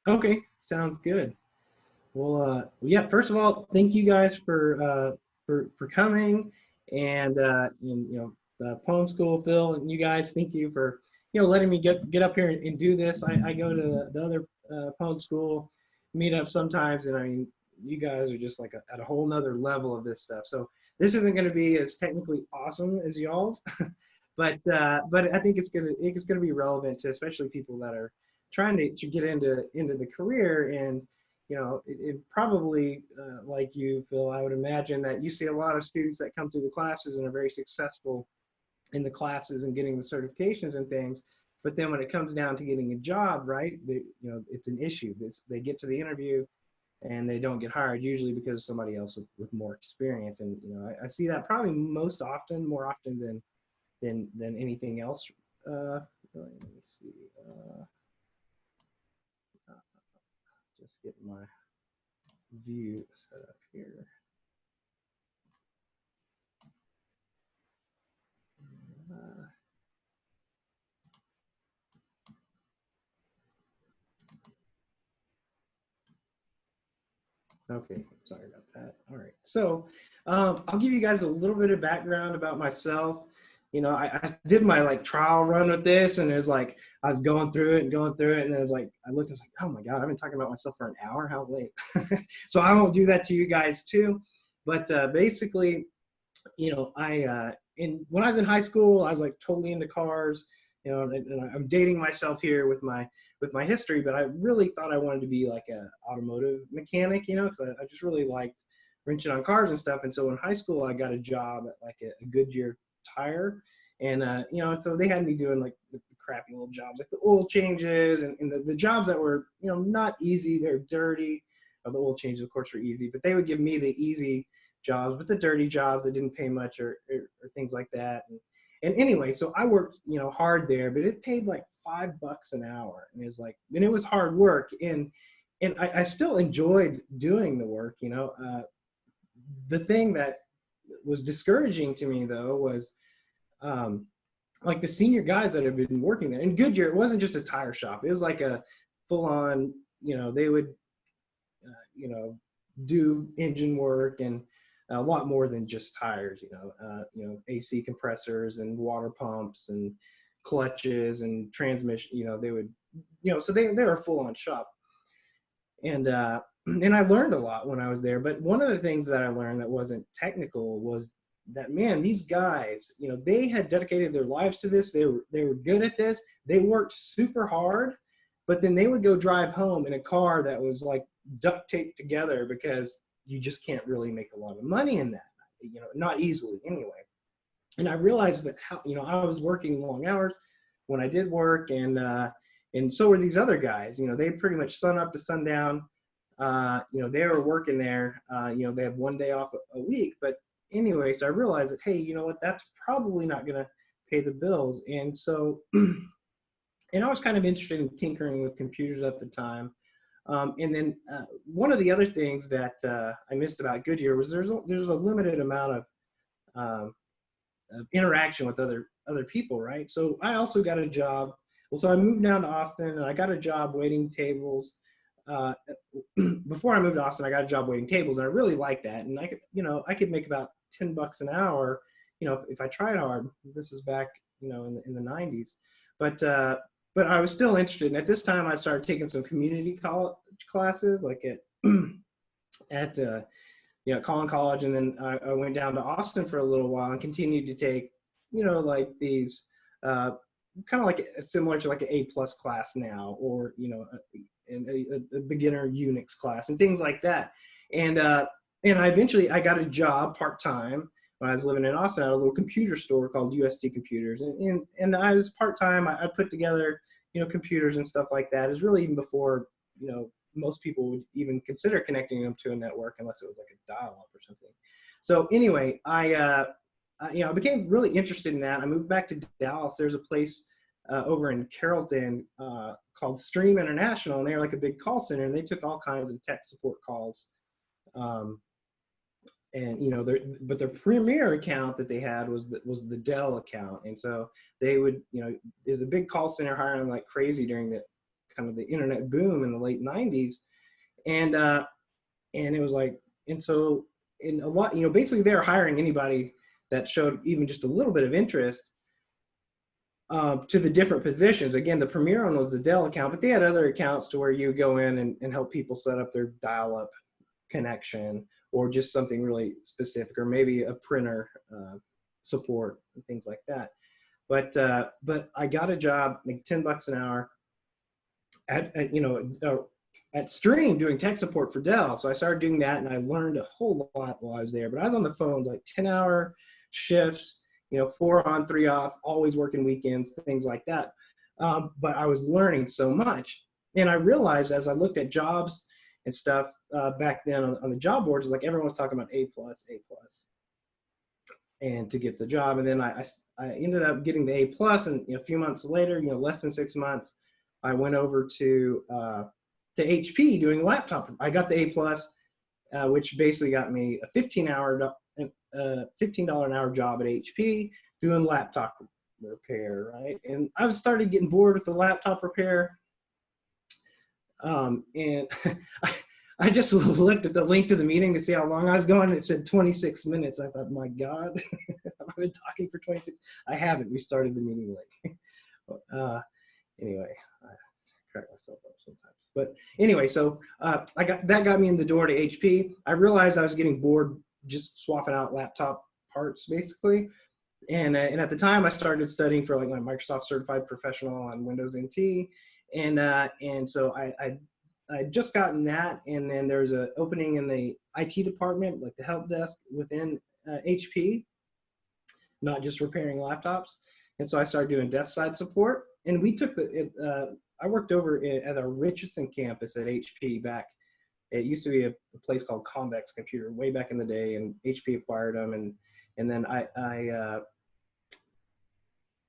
Okay, sounds good. Well, yeah. First of all, thank you guys for coming, and the poem school, Phil, and you guys. Thank you for letting me get up here and do this. I go to the other poem school meetup sometimes, and I mean, you guys are just like at a whole nother level of this stuff. So this isn't going to be as technically awesome as y'all's, but I think it's gonna be relevant to especially people that are trying to get into the career. And it probably, like you, Phil, I would imagine that you see a lot of students that come through the classes and are very successful in the classes and getting the certifications and things. But then when it comes down to getting a job, right, it's an issue. They get to the interview and they don't get hired, usually because of somebody else with more experience. And I see that probably more often than anything else. Let me see. Just get my view set up here. Okay, sorry about that. All right, so I'll give you guys a little bit of background about myself. I did my like trial run with this, and it was like I was going through it, and it was like I looked, and was like, oh my god, I've been talking about myself for an hour. How late? So I won't do that to you guys too. But basically, when I was in high school, I was like totally into cars. And I'm dating myself here with my history, but I really thought I wanted to be like a automotive mechanic, because I just really liked wrenching on cars and stuff. And so in high school, I got a job at like a Goodyear tire, and so they had me doing like the crappy little jobs, like the oil changes and the jobs that were not easy. They're dirty. The oil changes, of course, were easy, but they would give me the easy jobs, but the dirty jobs that didn't pay much or things like that. And anyway, so I worked, hard there, but it paid like $5 an hour. And it was hard work. And I still enjoyed doing the work. The thing that was discouraging to me though was like the senior guys that had been working there. In Goodyear, it wasn't just a tire shop. It was like a full on, they would, do engine work and a lot more than just tires, AC compressors and water pumps and clutches and transmission, they would, so they were a full on shop. And I learned a lot when I was there. But one of the things that I learned that wasn't technical was that, man, these guys, they had dedicated their lives to this. They were good at this. They worked super hard, but then they would go drive home in a car that was like duct taped together because you just can't really make a lot of money in that, not easily anyway. And I realized that I was working long hours when I did work, and so were these other guys. They pretty much sun up to sundown. They were working there. They had one day off a week. But anyway, so I realized that, hey, you know what? That's probably not going to pay the bills. And so, and I was kind of interested in tinkering with computers at the time. And then one of the other things that I missed about Goodyear was there's a limited amount of interaction with other people, right? So I also got a job. Well, so I moved down to Austin, and I got a job waiting tables. Before I moved to Austin, I got a job waiting tables, and I really liked that. And I could make about $10 an hour, if I tried hard. This was back, in the 90s. But I was still interested. And at this time, I started taking some community college classes, like at Collin College. And then I went down to Austin for a little while and continued to take, like these kind of like similar to like an A+ class now, or, a beginner Unix class and things like that. And I got a job part-time when I was living in Austin at a little computer store called UST Computers. And I was part-time. I put together, computers and stuff like that. It was really even before, most people would even consider connecting them to a network unless it was like a dial-up or something. So anyway, I became really interested in that. I moved back to Dallas. There's a place over in Carrollton called Stream International, and they were like a big call center, and they took all kinds of tech support calls. But their premier account that they had was the Dell account. And so they would, there's a big call center hiring like crazy during the kind of the internet boom in the late 90s. And it was like, and so in a lot, basically they were hiring anybody that showed even just a little bit of interest to the different positions. Again, the premier one was the Dell account, but they had other accounts to where you go in and help people set up their dial-up connection, or just something really specific, or maybe a printer support and things like that. But I got a job, make $10 an hour at Stream doing tech support for Dell. So I started doing that, and I learned a whole lot while I was there. But I was on the phones like 10-hour shifts, 4 on, 3 off, always working weekends, things like that. But I was learning so much. And I realized as I looked at jobs and stuff back then on the job boards, it's like everyone was talking about A+, and to get the job. And then I ended up getting the A+, and a few months later, less than 6 months, I went over to HP doing laptop. I got the A+, which basically got me a $15 an hour job at HP doing laptop repair, right? And I started getting bored with the laptop repair. And I just looked at the link to the meeting to see how long I was going. It said 26 minutes. I thought, my God, I've been talking for 26. I haven't. We started the meeting late. Anyway, I crack myself up sometimes. But anyway, so that got me in the door to HP. I realized I was getting bored just swapping out laptop parts, basically. And at the time, I started studying for like my Microsoft Certified Professional on Windows NT. And so I just gotten that, and then there's an opening in the IT department, like the help desk within HP, not just repairing laptops. And so I started doing desk side support. And we took I worked over at our Richardson campus at HP back. It used to be a place called Convex Computer way back in the day, and HP acquired them. And then I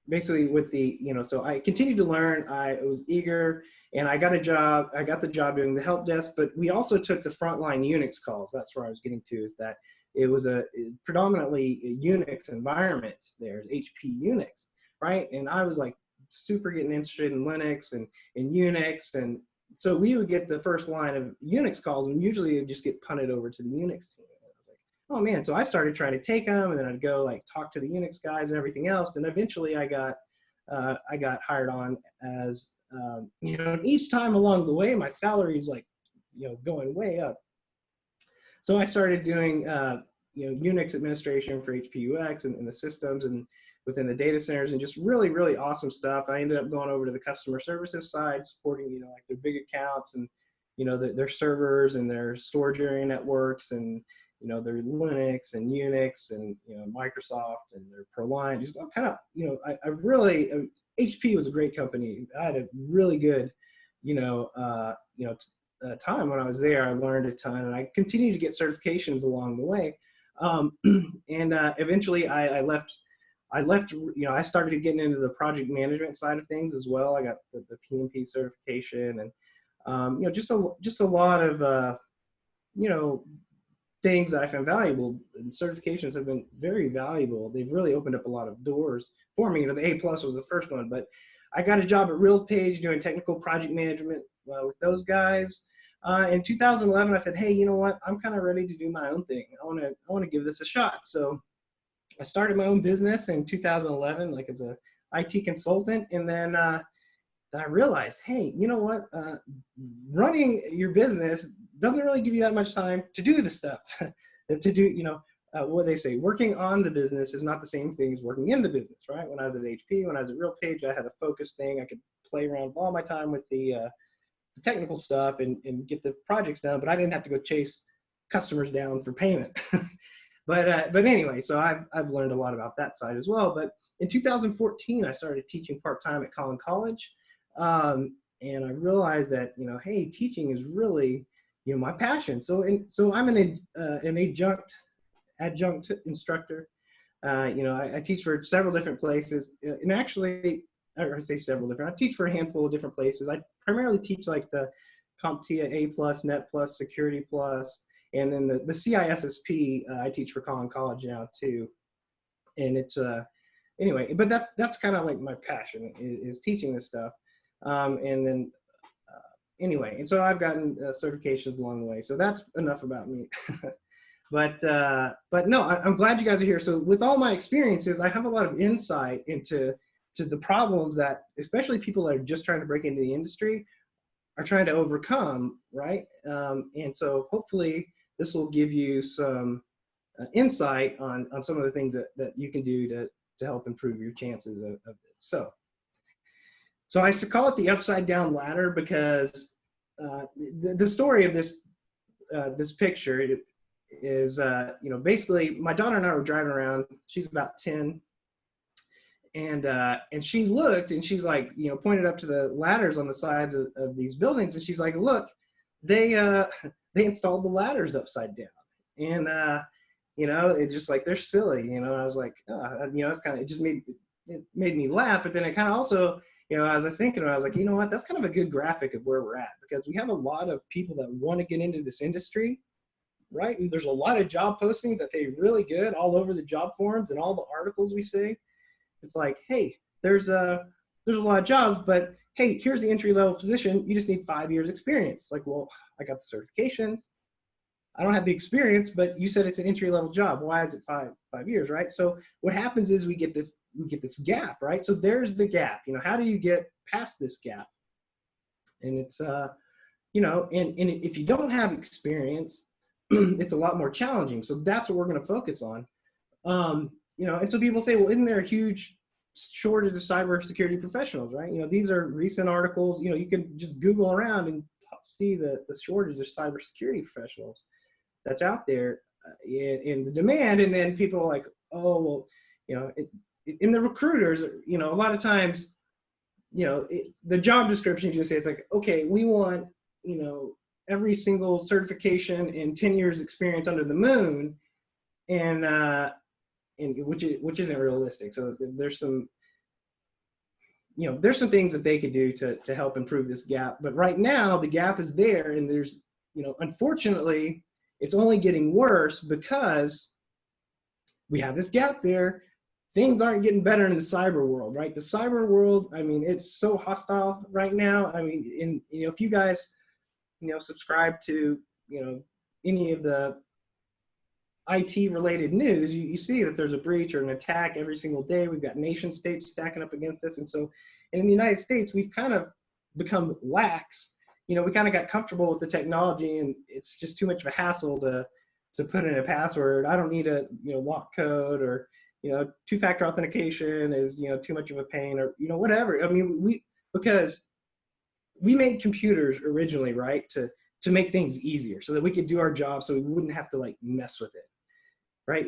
basically with the, so I continued to learn. I was eager, and I got a job. I got the job doing the help desk, but we also took the frontline Unix calls. That's where I was getting to, is that it was a predominantly a Unix environment. There's HP Unix, right? And I was like super getting interested in Linux and in Unix. And so we would get the first line of Unix calls, and usually it would just get punted over to the Unix team. And I was like, oh man. So I started trying to take them, and then I'd go like talk to the Unix guys and everything else. And eventually I got hired on as, each time along the way, my salary is like, going way up. So I started doing, Unix administration for HPUX and the systems and within the data centers, and just really, really awesome stuff. I ended up going over to the customer services side, supporting, like their big accounts and, their servers and their storage area networks and, their Linux and Unix and, Microsoft and their ProLine, just kind of, I really, HP was a great company. I had a really good, time when I was there. I learned a ton, and I continued to get certifications along the way. And eventually I left, I started getting into the project management side of things as well. I got the PMP certification, and, just a lot of, things that I found valuable, and certifications have been very valuable. They've really opened up a lot of doors for me. The A+ was the first one, but I got a job at RealPage doing technical project management with those guys. In 2011, I said, hey, you know what? I'm kind of ready to do my own thing. I want to give this a shot. So I started my own business in 2011, like as a IT consultant. And then I realized, hey, you know what? Running your business doesn't really give you that much time to do the stuff. To do, what they say, working on the business is not the same thing as working in the business, right? When I was at HP, when I was at RealPage, I had a focus thing. I could play around all my time with the technical stuff and get the projects done, but I didn't have to go chase customers down for payment. But anyway, so I've learned a lot about that side as well. But in 2014, I started teaching part-time at Collin College. And I realized that, hey, teaching is really, my passion. So I'm an adjunct instructor. I teach for several different places, and actually, I say several different, I teach for a handful of different places. I primarily teach like the CompTIA A+, Net Plus, Security Plus, and then the CISSP, I teach for Collin College now too. And it's, anyway, but that's kind of like my passion is teaching this stuff. And then anyway, and so I've gotten certifications along the way. So that's enough about me. But no, I'm glad you guys are here. So with all my experiences, I have a lot of insight into the problems that especially people that are just trying to break into the industry are trying to overcome, right? And so hopefully this will give you some insight on some of the things that you can do to help improve your chances of this. So I call it the upside down ladder because the story of this picture is, basically my daughter and I were driving around. She's about 10. And she looked and she's like, pointed up to the ladders on the sides of these buildings. And she's like, look, they installed the ladders upside down. And, it's just like, they're silly, I was like, it's kind of, it made me laugh. But then it kind of also, as I was thinking, I was like, you know what, that's kind of a good graphic of where we're at, because we have a lot of people that want to get into this industry, right? And there's a lot of job postings that pay really good all over the job forums and all the articles we see. It's like, hey, there's a lot of jobs, but hey, here's the entry-level position. You just need 5 years experience. It's like, well, I got the certifications. I don't have the experience, but you said it's an entry-level job. Why is it five years, right? So what happens is we get this gap, right? So there's the gap. How do you get past this gap? And it's and if you don't have experience, it's a lot more challenging. So that's what we're going to focus on. And so people say, well, isn't there a huge shortage of cybersecurity professionals, right? These are recent articles. You can just Google around and see the shortage of cybersecurity professionals that's out there in the demand. And then people are like, oh, well, in the recruiters, a lot of times, the job description just says like, okay, we want, every single certification and 10 years experience under the moon. And which isn't realistic. So there's some things that they could do to help improve this gap. But right now the gap is there, and there's, unfortunately, it's only getting worse because we have this gap there. Things aren't getting better in the cyber world, right? The cyber world, I mean, it's so hostile right now. I mean, if you guys, subscribe to, any of the IT related news, you see that there's a breach or an attack every single day. We've got nation states stacking up against us. And so in the United States, we've kind of become lax. We kind of got comfortable with the technology, and it's just too much of a hassle to put in a password. I don't need a, lock code, or, two-factor authentication is, too much of a pain, or, whatever. I mean, because we made computers originally, right, to make things easier so that we could do our job, so we wouldn't have to like mess with it. Right?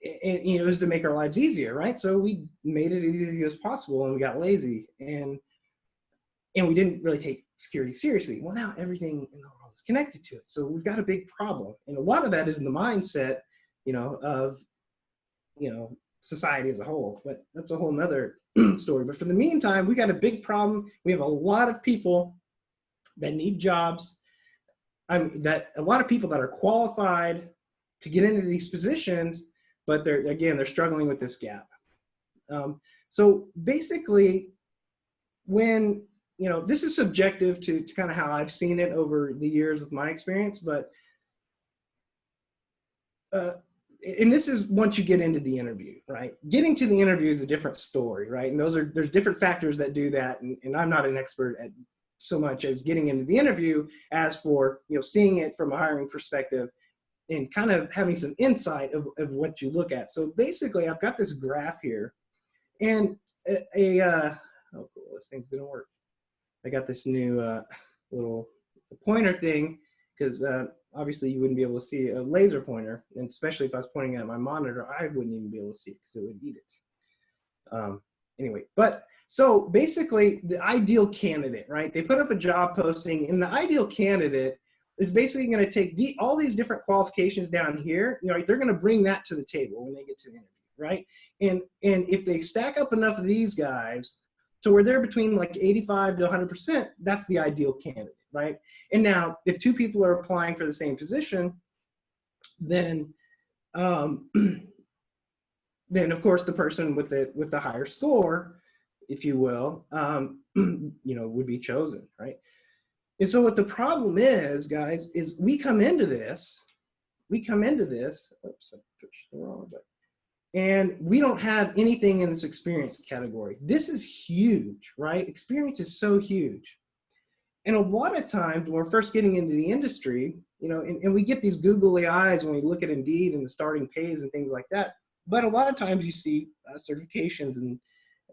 It was to make our lives easier, right? So we made it as easy as possible, and we got lazy, and we didn't really take security seriously. Well, now everything in the world is connected to it, so we've got a big problem, and a lot of that is in the mindset, of society as a whole. But that's a whole nother story. But for the meantime, we got a big problem. We have a lot of people that need jobs. That a lot of people that are qualified to get into these positions, but they're struggling with this gap. So basically, when, this is subjective to kind of how I've seen it over the years with my experience, but, and this is once you get into the interview, right? Getting to the interview is a different story, right? And there's different factors that do that. And I'm not an expert at so much as getting into the interview as for, seeing it from a hiring perspective and kind of having some insight of what you look at. So basically, I've got this graph here, and oh cool, this thing's gonna work. I got this new little pointer thing, because obviously you wouldn't be able to see a laser pointer, and especially if I was pointing at my monitor, I wouldn't even be able to see it because it would eat it. Anyway, but so basically the ideal candidate, right? They put up a job posting, and the ideal candidate is basically going to take all these different qualifications down here. They're going to bring that to the table when they get to the interview, right? And if they stack up enough of these guys to where they're between like 85 to 100%, that's the ideal candidate, right? And now, if two people are applying for the same position, then then of course the person with the higher score, if you will, would be chosen, right? And so what the problem is, guys, is we come into this, oops, I pushed the wrong button. And we don't have anything in this experience category. This is huge, right? Experience is so huge. And a lot of times when we're first getting into the industry, you know, and we get these googly eyes when we look at Indeed and the starting pays and things like that. But a lot of times you see certifications and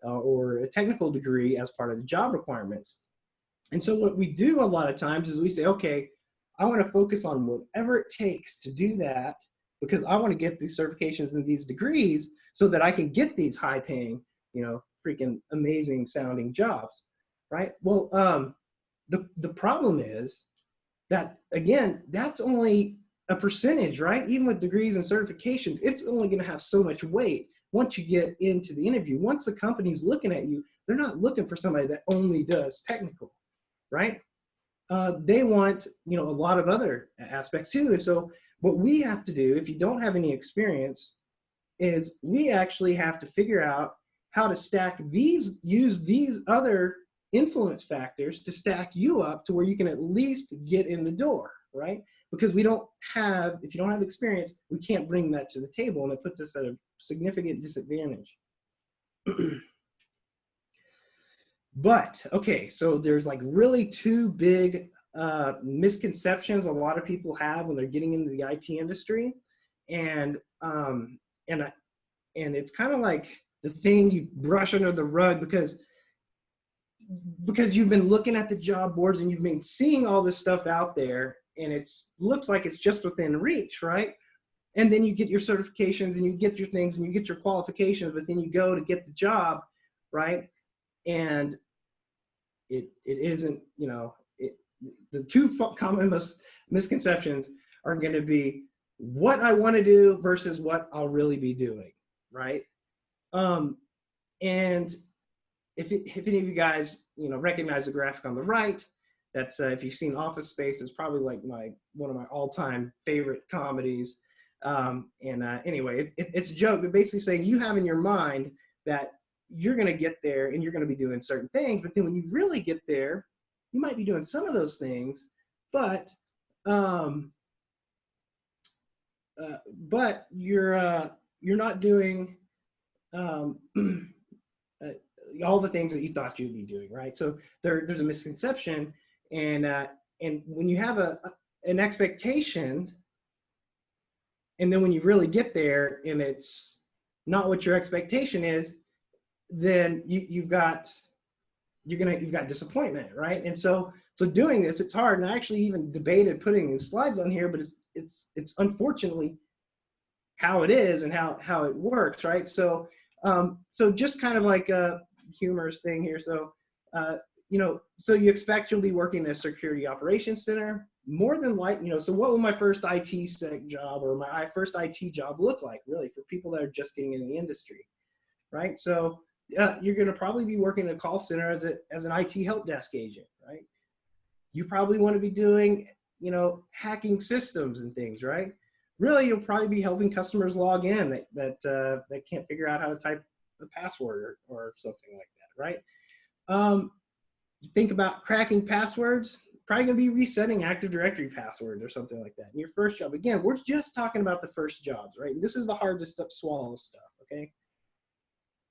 or a technical degree as part of the job requirements. And so what we do a lot of times is we say, okay, I want to focus on whatever it takes to do that because I want to get these certifications and these degrees so that I can get these high paying, you know, freaking amazing sounding jobs, right? Well, the problem is that, again, that's only a percentage, right? Even with degrees and certifications, it's only going to have so much weight once you get into the interview. Once the company's looking at you, they're not looking for somebody that only does technical, right? They want, you know, a lot of other aspects too. And so what we have to do, if you don't have any experience, is we actually have to figure out how to stack these, use these other influence factors to stack you up to where you can at least get in the door, right? Because we don't have, if you don't have experience, we can't bring that to the table, and it puts us at a significant disadvantage. But, okay, so there's like really two big misconceptions a lot of people have when they're getting into the IT industry. And it's kind of like the thing you brush under the rug because you've been looking at the job boards and you've been seeing all this stuff out there, and it's looks like it's just within reach, right? And then you get your certifications and you get your things and you get your qualifications, but then you go to get the job, right? And it isn't, you know, the two common misconceptions are going to be what I want to do versus what I'll really be doing, right? And if any of you guys, you know, recognize the graphic on the right, that's if you've seen Office Space, it's probably like one of my all-time favorite comedies. Anyway, it's a joke, but basically saying you have in your mind that you're going to get there and you're going to be doing certain things, but then when you really get there, you might be doing some of those things, but you're not doing all the things that you thought you'd be doing, right? So there's a misconception, and when you have an expectation, and then when you really get there and it's not what your expectation is, then you've got disappointment, right? And so doing this, it's hard. And I actually even debated putting these slides on here, but it's unfortunately how it is and how it works, right? So just kind of like a humorous thing here. So you know, so you expect you'll be working in a security operations center, more than like, you know, so what will my first IT sec job or my first IT job look like, really, for people that are just getting into the industry, right? So you're going to probably be working in a call center as an IT help desk agent, right? You probably want to be doing, you know, hacking systems and things, right? Really, you'll probably be helping customers log in that can't figure out how to type a password or something like that, right? You think about cracking passwords, probably going to be resetting Active Directory passwords or something like that in your first job. Again, we're just talking about the first jobs, right? And this is the hardest to swallow stuff, okay?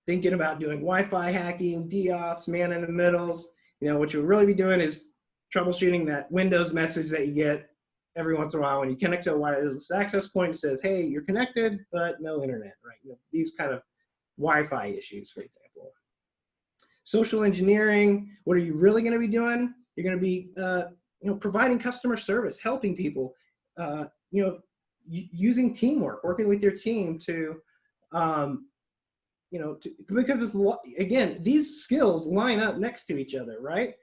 Thinking about doing Wi-Fi hacking, DOS, man in the middles. You know, what you'll really be doing is troubleshooting that Windows message that you get every once in a while when you connect to a wireless access point. It says, hey, you're connected, but no internet, right? You know, these kind of Wi-Fi issues, for example. Social engineering, what are you really going to be doing? You're going to be, you know, providing customer service, helping people, you know, using teamwork, working with your team to, you know, because it's, again, these skills line up next to each other, right?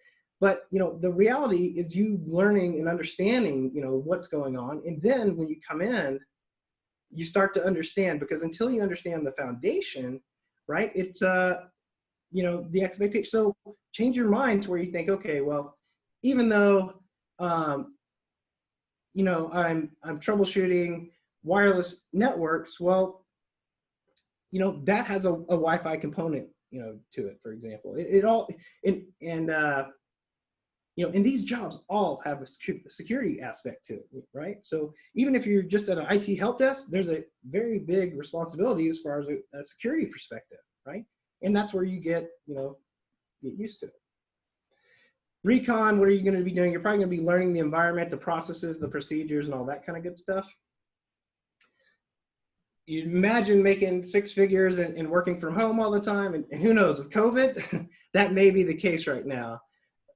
But, you know, the reality is you learning and understanding, you know, what's going on. And then when you come in, you start to understand, because until you understand the foundation, right, it's, you know, the expectation. So change your mind to where you think, okay, well, even though, you know, I'm troubleshooting wireless networks, well, you know, that has a Wi-Fi component, you know, to it, for example. It all, and And these jobs all have a security aspect to it, right? So even if you're just at an IT help desk, there's a very big responsibility as far as a security perspective, right? And that's where you get used to it. Recon, what are you going to be doing? You're probably going to be learning the environment, the processes, the procedures, and all that kind of good stuff. You imagine making 6 figures and working from home all the time, and who knows, with COVID, that may be the case right now.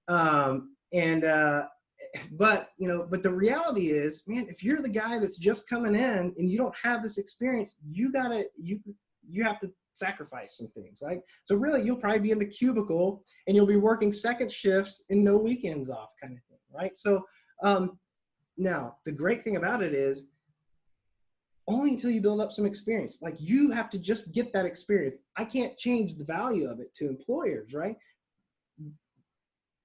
But the reality is, man, if you're the guy that's just coming in and you don't have this experience, you have to sacrifice some things. Like, so really, you'll probably be in the cubicle and you'll be working second shifts and no weekends off, kind of thing, right? So now the great thing about it is, only until you build up some experience. Like, you have to just get that experience. I can't change the value of it to employers, right?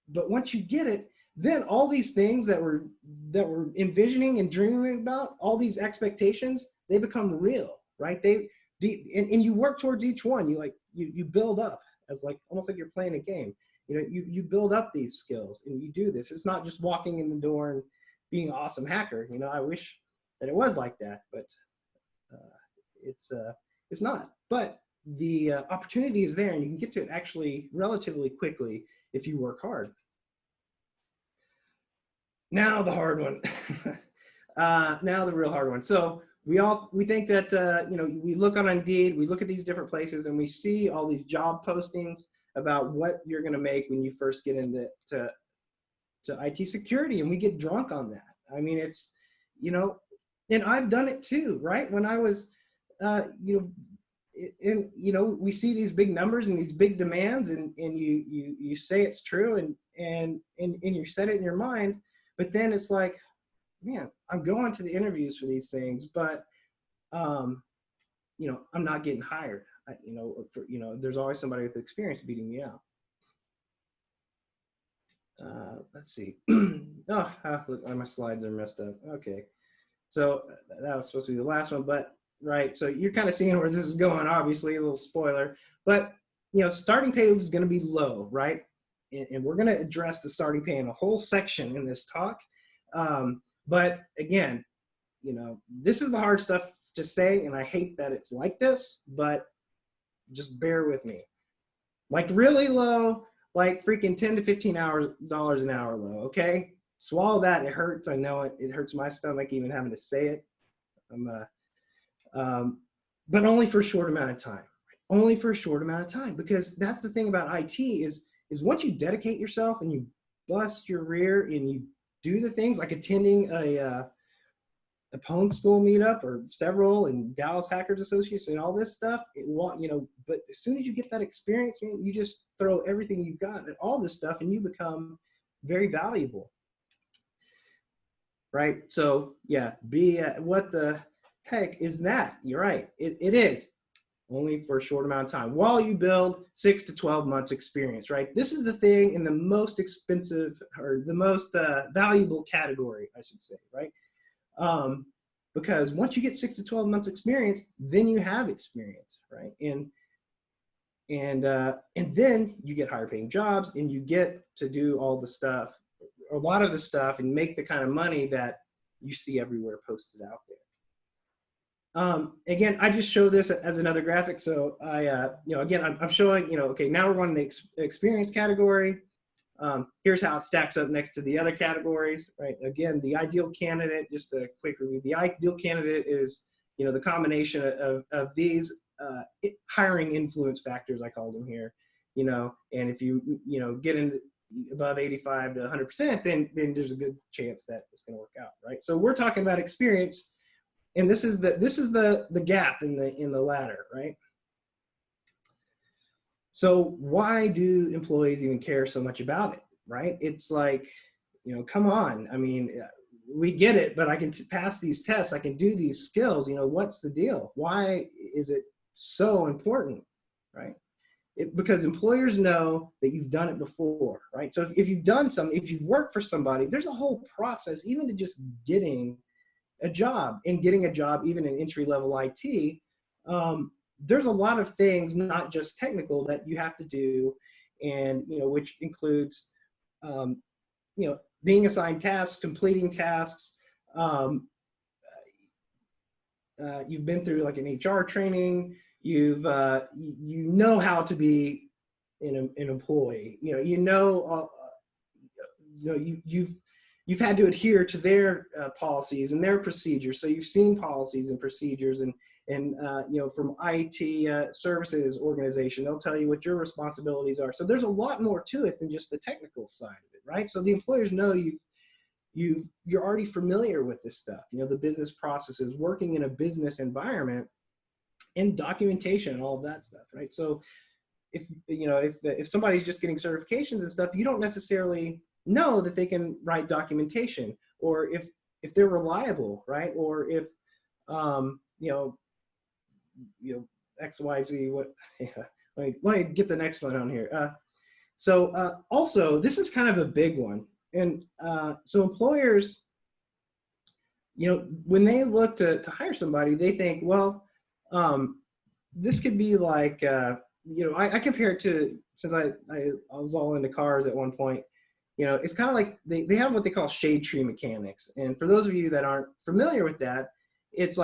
But once you get it, then all these things that we're envisioning and dreaming about, all these expectations, they become real, right? And you work towards each one. You build up as almost like you're playing a game. You build up these skills and you do this. It's not just walking in the door and being an awesome hacker. I wish that it was like that, but it's not. But the opportunity is there, and you can get to it actually relatively quickly if you work hard. Now the hard one. Now the real hard one. So we think that we look on Indeed, we look at these different places, and we see all these job postings about what you're going to make when you first get into IT security, and we get drunk on that. I mean, it's and I've done it too, right? When I was we see these big numbers and these big demands, and you say it's true, and you set it in your mind, but then it's like, man, I'm going to the interviews for these things, but I'm not getting hired. There's always somebody with experience beating me out. Let's see. Look, my slides are messed up. Okay, so that was supposed to be the last one, but right. So you're kind of seeing where this is going. Obviously, a little spoiler, but starting pay is going to be low, right? And we're going to address the starting pay in a whole section in this talk. But again, this is the hard stuff to say, and I hate that it's like this, but just bear with me. Like, really low, like freaking $10 to $15 an hour low, okay? Swallow that. It hurts. I know it. It hurts my stomach even having to say it. But only for a short amount of time. Only for a short amount of time, because that's the thing about IT is once you dedicate yourself and you bust your rear and you do the things like attending a Pwn School meetup or several, and Dallas Hackers Association and all this stuff, but as soon as you get that experience, man, you just throw everything you've got at all this stuff and you become very valuable. Right? So yeah, what the heck is that? You're right. It is only for a short amount of time while you build 6 to 12 months experience, right? This is the thing in the most expensive, or the most valuable category, I should say, right? Because once you get 6 to 12 months experience, then you have experience, right? And then you get higher paying jobs, and you get to do all the stuff, a lot of the stuff, and make the kind of money that you see everywhere posted out there. Again, I just show this as another graphic. So again, I'm showing, okay, now we're on the experience category. Here's how it stacks up next to the other categories, right? Again, the ideal candidate, just a quick review. The ideal candidate is, the combination of these hiring influence factors, I called them here, and if you, get in above 85 to 100%, then there's a good chance that it's going to work out, right? So we're talking about experience. And this is the gap in the ladder, right? So why do employees even care so much about it, right? It's like, come on. I mean, we get it, but I can pass these tests. I can do these skills. What's the deal? Why is it so important, right? Because employers know that you've done it before, right? So if you've done something, if you've worked for somebody, there's a whole process, even to just getting a job, and getting a job even in entry-level IT. There's a lot of things, not just technical, that you have to do, and which includes being assigned tasks, completing tasks. You've been through like an HR training. You know how to be an employee. You've had to adhere to their policies and their procedures. So you've seen policies and procedures, and from IT services organization, they'll tell you what your responsibilities are. So there's a lot more to it than just the technical side of it, right? So the employers know you're already familiar with this stuff, the business processes, working in a business environment, and documentation and all of that stuff, right? So if somebody's just getting certifications and stuff, you don't necessarily know that they can write documentation, or if they're reliable, right? Or if XYZ, what, yeah. Let me get the next one on here. Also, this is kind of a big one. And so employers, when they look to hire somebody, they think, well, this could be like, I compare it to, since I was all into cars at one point, it's kind of like they have what they call shade tree mechanics. And for those of you that aren't familiar with that, it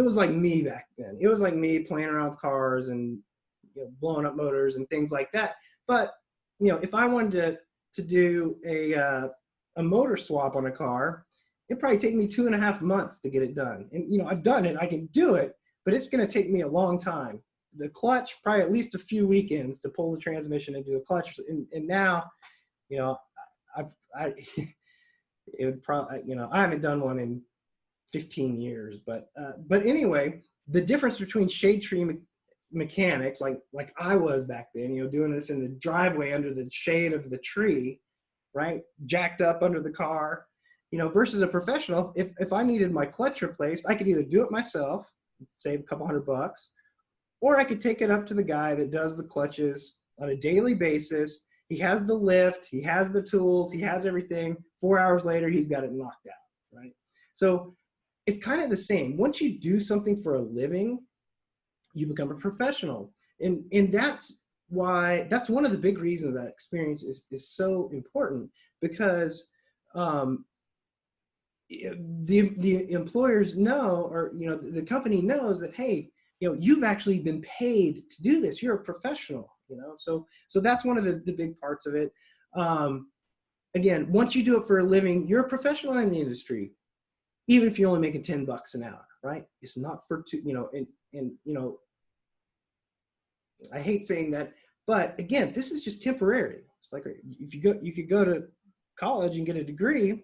was like me back then. It was like me playing around with cars and blowing up motors and things like that. But if I wanted to do a motor swap on a car, it'd probably take me 2.5 months to get it done. And I've done it, I can do it, but it's going to take me a long time. The clutch, probably at least a few weekends to pull the transmission into a clutch. And now, I it would probably, I haven't done one in 15 years, but anyway, the difference between shade tree mechanics, like I was back then, doing this in the driveway under the shade of the tree, right, jacked up under the car, versus a professional. If I needed my clutch replaced, I could either do it myself, save a couple $100, or I could take it up to the guy that does the clutches on a daily basis. He has the lift, he has the tools, he has everything. 4 hours later, he's got it knocked out, right? So it's kind of the same. Once you do something for a living, you become a professional. And that's one of the big reasons that experience is so important, because the employers know, or the company knows that, hey, you've actually been paid to do this. You're a professional, so that's one of the big parts of it. Again, once you do it for a living, you're a professional in the industry, even if you're only making $10 an hour, right? It's not for I hate saying that, but again, this is just temporary. It's like, if you could go to college and get a degree,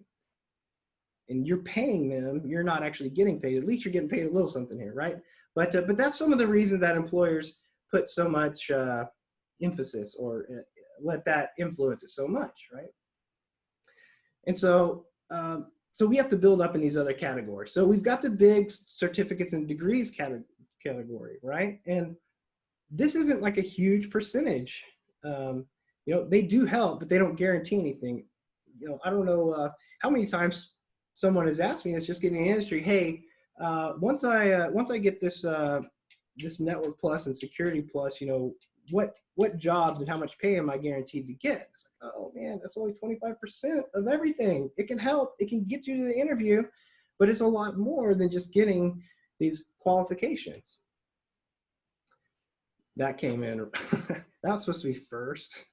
and you're paying them, you're not actually getting paid. At least you're getting paid a little something here, right? But that's some of the reasons that employers put so much emphasis, or let that influence it so much, right? And so we have to build up in these other categories. So we've got the big certificates and degrees category, right? And this isn't like a huge percentage. They do help, but they don't guarantee anything. I don't know how many times someone has asked me that's just getting in the industry, hey, once I get this this Network Plus and Security Plus, what jobs and how much pay am I guaranteed to get? It's like, oh man, that's only 25% of everything. It can help, it can get you to the interview, but it's a lot more than just getting these qualifications. That came in, that was supposed to be first.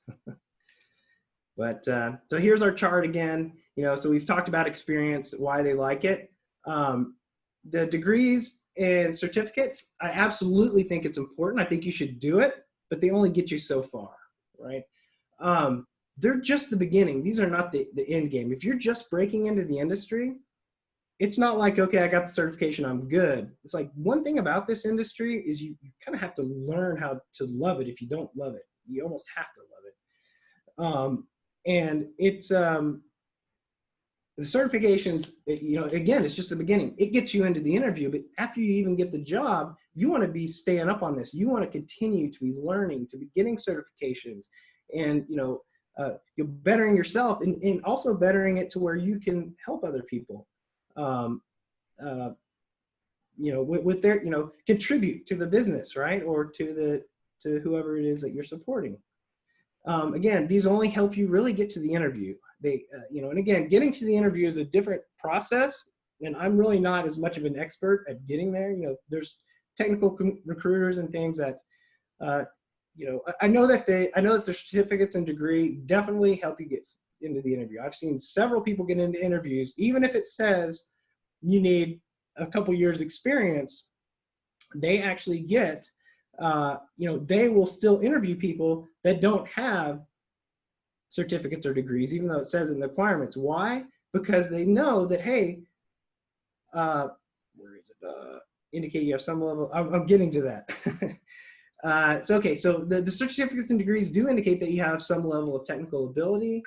But so here's our chart again. So we've talked about experience, why they like it. The degrees and certificates, I absolutely think it's important. I think you should do it, but they only get you so far, right? They're just the beginning. These are not the end game. If you're just breaking into the industry, it's not like, okay, I got the certification, I'm good. It's like, one thing about this industry is you kind of have to learn how to love it. If you don't love it, you almost have to love it. And it's, the certifications, again, it's just the beginning. It gets you into the interview, but after you even get the job, you want to be staying up on this. You want to continue to be learning, to be getting certifications, and, you're bettering yourself, and also bettering it to where you can help other people. With their, contribute to the business, right? Or to whoever it is that you're supporting. Again, these only help you really get to the interview. you know, and again, getting to the interview is a different process, and I'm really not as much of an expert at getting there. You know, there's technical recruiters and things that, you know, I know that their certificates and degree definitely help you get into the interview. I've seen several people get into interviews, even if it says you need a couple years experience, they actually get, you know, they will still interview people that don't have certificates or degrees, even though it says in the requirements. Why? Because they know that, hey, where is it? Indicate you have some level. I'm getting to that. So, okay, so the certificates and degrees do indicate that you have some level of technical ability.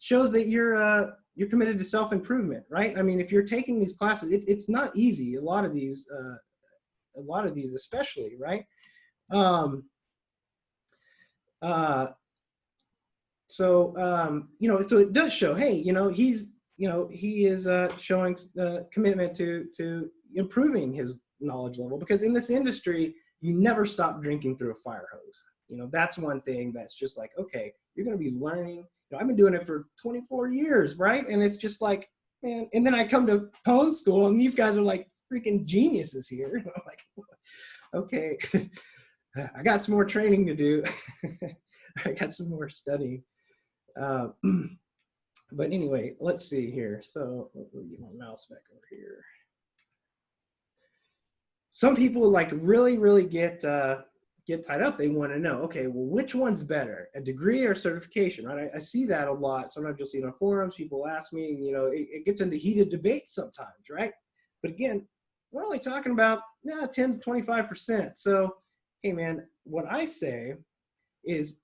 Shows that you're committed to self-improvement, right? I mean, if you're taking these classes, it's not easy. A lot of these especially, right? You know, so it does show, hey, you know, he is showing commitment to improving his knowledge level, because in this industry, you never stop drinking through a fire hose. You know, that's one thing that's just like, okay, you're going to be learning. You know, I've been doing it for 24 years, right? And it's just like, man, and then I come to Pone School and these guys are like freaking geniuses here. I'm like, okay, I got some more training to do. I got some more studying. But anyway, let's see here. So let me get my mouse back over here. Some people like really get tied up. They want to know, okay, well, which one's better, a degree or certification, right? I see that a lot. Sometimes you'll see it on forums. People ask me, you know, it gets into heated debates sometimes, right? But again, we're only talking about 10 to 25%. So, hey, man, what I say is,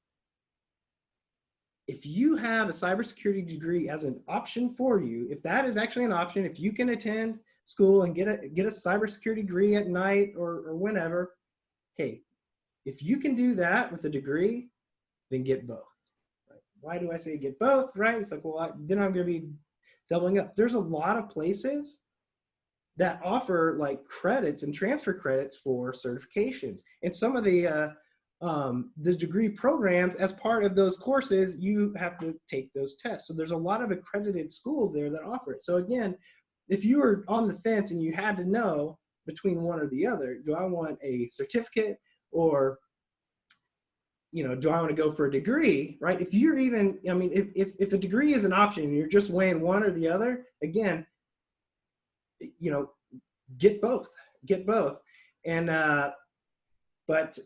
if you have a cybersecurity degree as an option for you, if that is actually an option, if you can attend school and get a cybersecurity degree at night or whenever, hey, if you can do that with a degree, then get both. Right? Why do I say get both, right? It's like, well, then I'm going to be doubling up. There's a lot of places that offer like credits and transfer credits for certifications. And some of the degree programs, as part of those courses, you have to take those tests. So there's a lot of accredited schools there that offer it. So again, if you were on the fence and you had to know between one or the other, do I want a certificate, or, you know, do I want to go for a degree, right? If you're even, I mean, if a degree is an option and you're just weighing one or the other, again, you know, get both. And, but,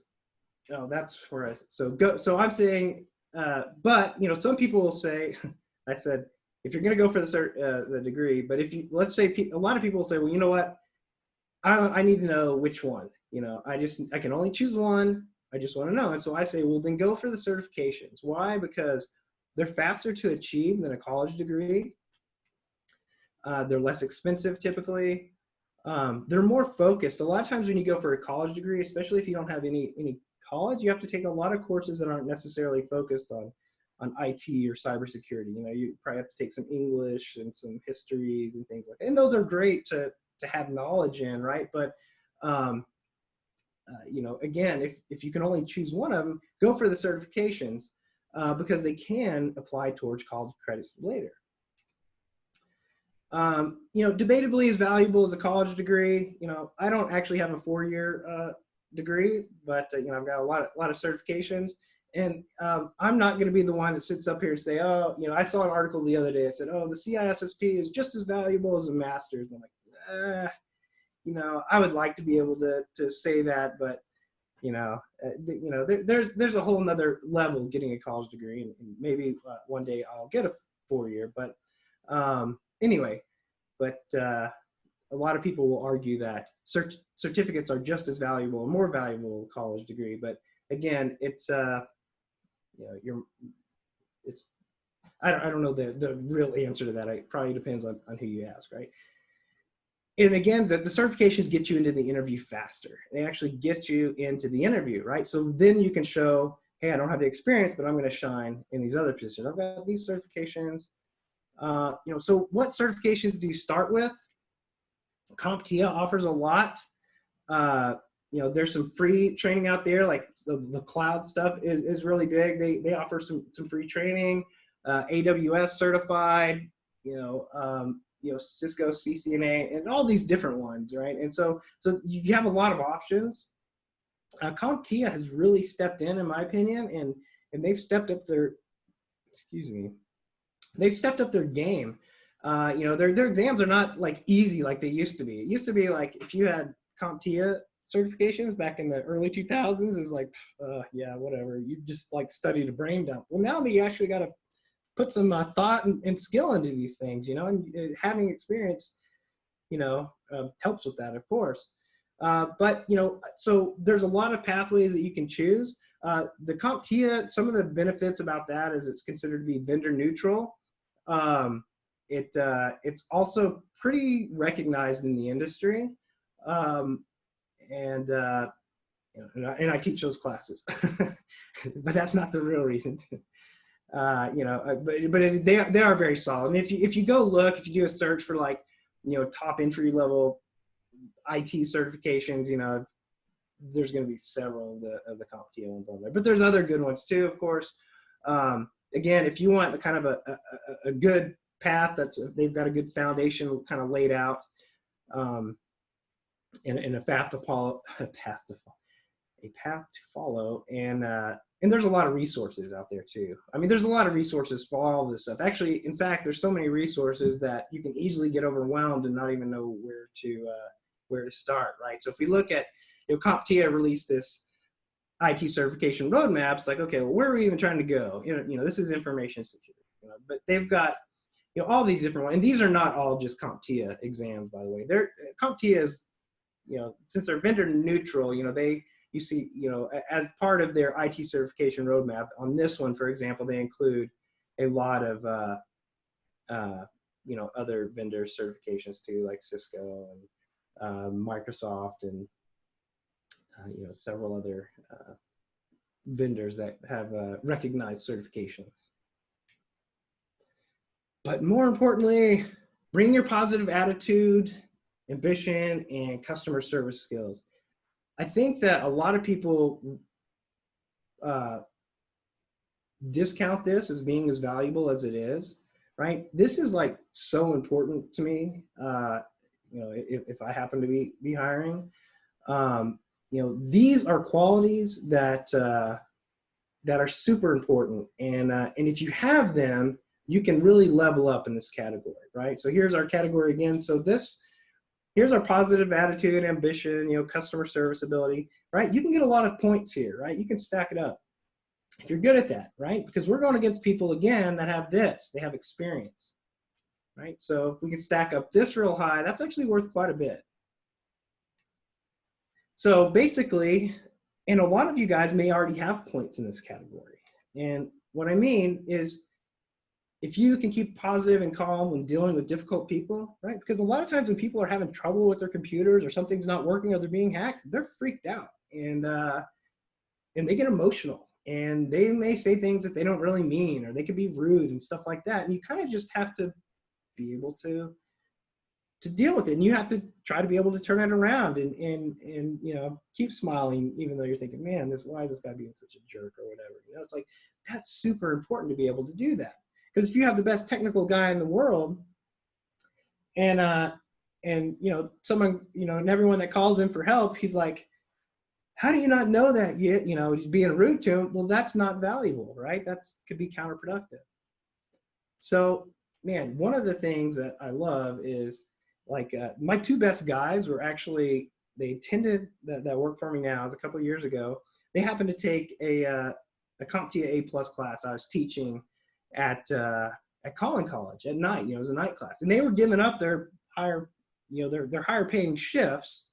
oh, that's where so I'm saying, but, you know, some people will say, I said, if you're going to go for the degree, but if you, let's say a lot of people will say, well, you know what, I need to know which one, you know, I can only choose one. I just want to know. And so I say, well, then go for the certifications. Why? Because they're faster to achieve than a college degree. They're less expensive typically. They're more focused. A lot of times when you go for a college degree, especially if you don't have any college, you have to take a lot of courses that aren't necessarily focused on IT or cybersecurity. You know, you probably have to take some English and some histories and things like that. And those are great to have knowledge in, right? But you know, again, if you can only choose one of them, go for the certifications, because they can apply towards college credits later. You know, debatably as valuable as a college degree. You know, I don't actually have a 4-year degree, but you know, I've got a lot of certifications, and I'm not going to be the one that sits up here and say, oh, you know, I saw an article the other day that said, oh, the CISSP is just as valuable as a master's. And I'm like, you know, I would like to be able to say that, but you know, there's a whole nother level getting a college degree, and maybe one day I'll get a 4-year, but anyway, but a lot of people will argue that certificates are just as valuable or more valuable than a college degree. But again, it's you know, I don't know the real answer to that. It probably depends on who you ask, right? And again, the certifications get you into the interview faster. They actually get you into the interview, right? So then you can show, hey, I don't have the experience, but I'm going to shine in these other positions. I've got these certifications. You know, so what certifications do you start with? CompTIA offers a lot. You know, there's some free training out there, like the cloud stuff is really big. They offer some free training. AWS certified, Cisco CCNA, and all these different ones, right? And so you have a lot of options. CompTIA has really stepped in my opinion, and they've stepped up their, they've stepped up their game. Their exams are not like easy like they used to be. It used to be like if you had CompTIA certifications back in the early 2000s, is like, yeah, whatever. You just like studied a brain dump. Well, now that you actually got to put some thought and skill into these things, and having experience, helps with that, of course. But so there's a lot of pathways that you can choose. The CompTIA, some of the benefits about that is it's considered to be vendor neutral. It's also pretty recognized in the industry, and I teach those classes, but that's not the real reason. But they are very solid. And if you go look, if you do a search for like top entry level IT certifications, there's going to be several of the CompTIA ones on there, but there's other good ones too, of course. Again, if you want kind of a good path, they've got a good foundation kind of laid out, and a path to follow, and there's a lot of resources out there too. I mean, there's a lot of resources for all of this stuff. Actually, in fact, there's so many resources that you can easily get overwhelmed and not even know where to start, right? So if we look at, CompTIA released this IT certification roadmap. It's like, okay, well, where are we even trying to go? This is information security, but they've got, all these different ones. And these are not all just CompTIA exams, by the way. CompTIA is, since they're vendor neutral, as part of their IT certification roadmap, on this one, for example, they include a lot of, other vendor certifications too, like Cisco and Microsoft, and several other vendors that have recognized certifications. But more importantly, bring your positive attitude, ambition, and customer service skills. I think that a lot of people discount this as being as valuable as it is, right? This is like so important to me. If I happen to be hiring, these are qualities that are super important, and if you have them, you can really level up in this category, right? So here's our category again. So here's our positive attitude, ambition, customer service ability, right? You can get a lot of points here, right? You can stack it up if you're good at that, right? Because we're going against people again that have this, they have experience, right? So if we can stack up this real high, that's actually worth quite a bit. So basically, and a lot of you guys may already have points in this category. And what I mean is, if you can keep positive and calm when dealing with difficult people, right? Because a lot of times when people are having trouble with their computers, or something's not working, or they're being hacked, they're freaked out, and they get emotional, and they may say things that they don't really mean, or they could be rude and stuff like that. And you kind of just have to be able to deal with it, and you have to try to be able to turn it around and keep smiling, even though you're thinking, man, why is this guy being such a jerk or whatever. It's like, that's super important to be able to do that. Because if you have the best technical guy in the world, and someone, and everyone that calls in for help, he's like, how do you not know that he's being rude to him? Well, that's not valuable, right? Could be counterproductive. So, man, one of the things that I love is, like, my two best guys were actually, they attended that work for me now, it was a couple of years ago. They happened to take a CompTIA A+ class I was teaching at Collin College at night. It was a night class, and they were giving up their higher, their higher paying shifts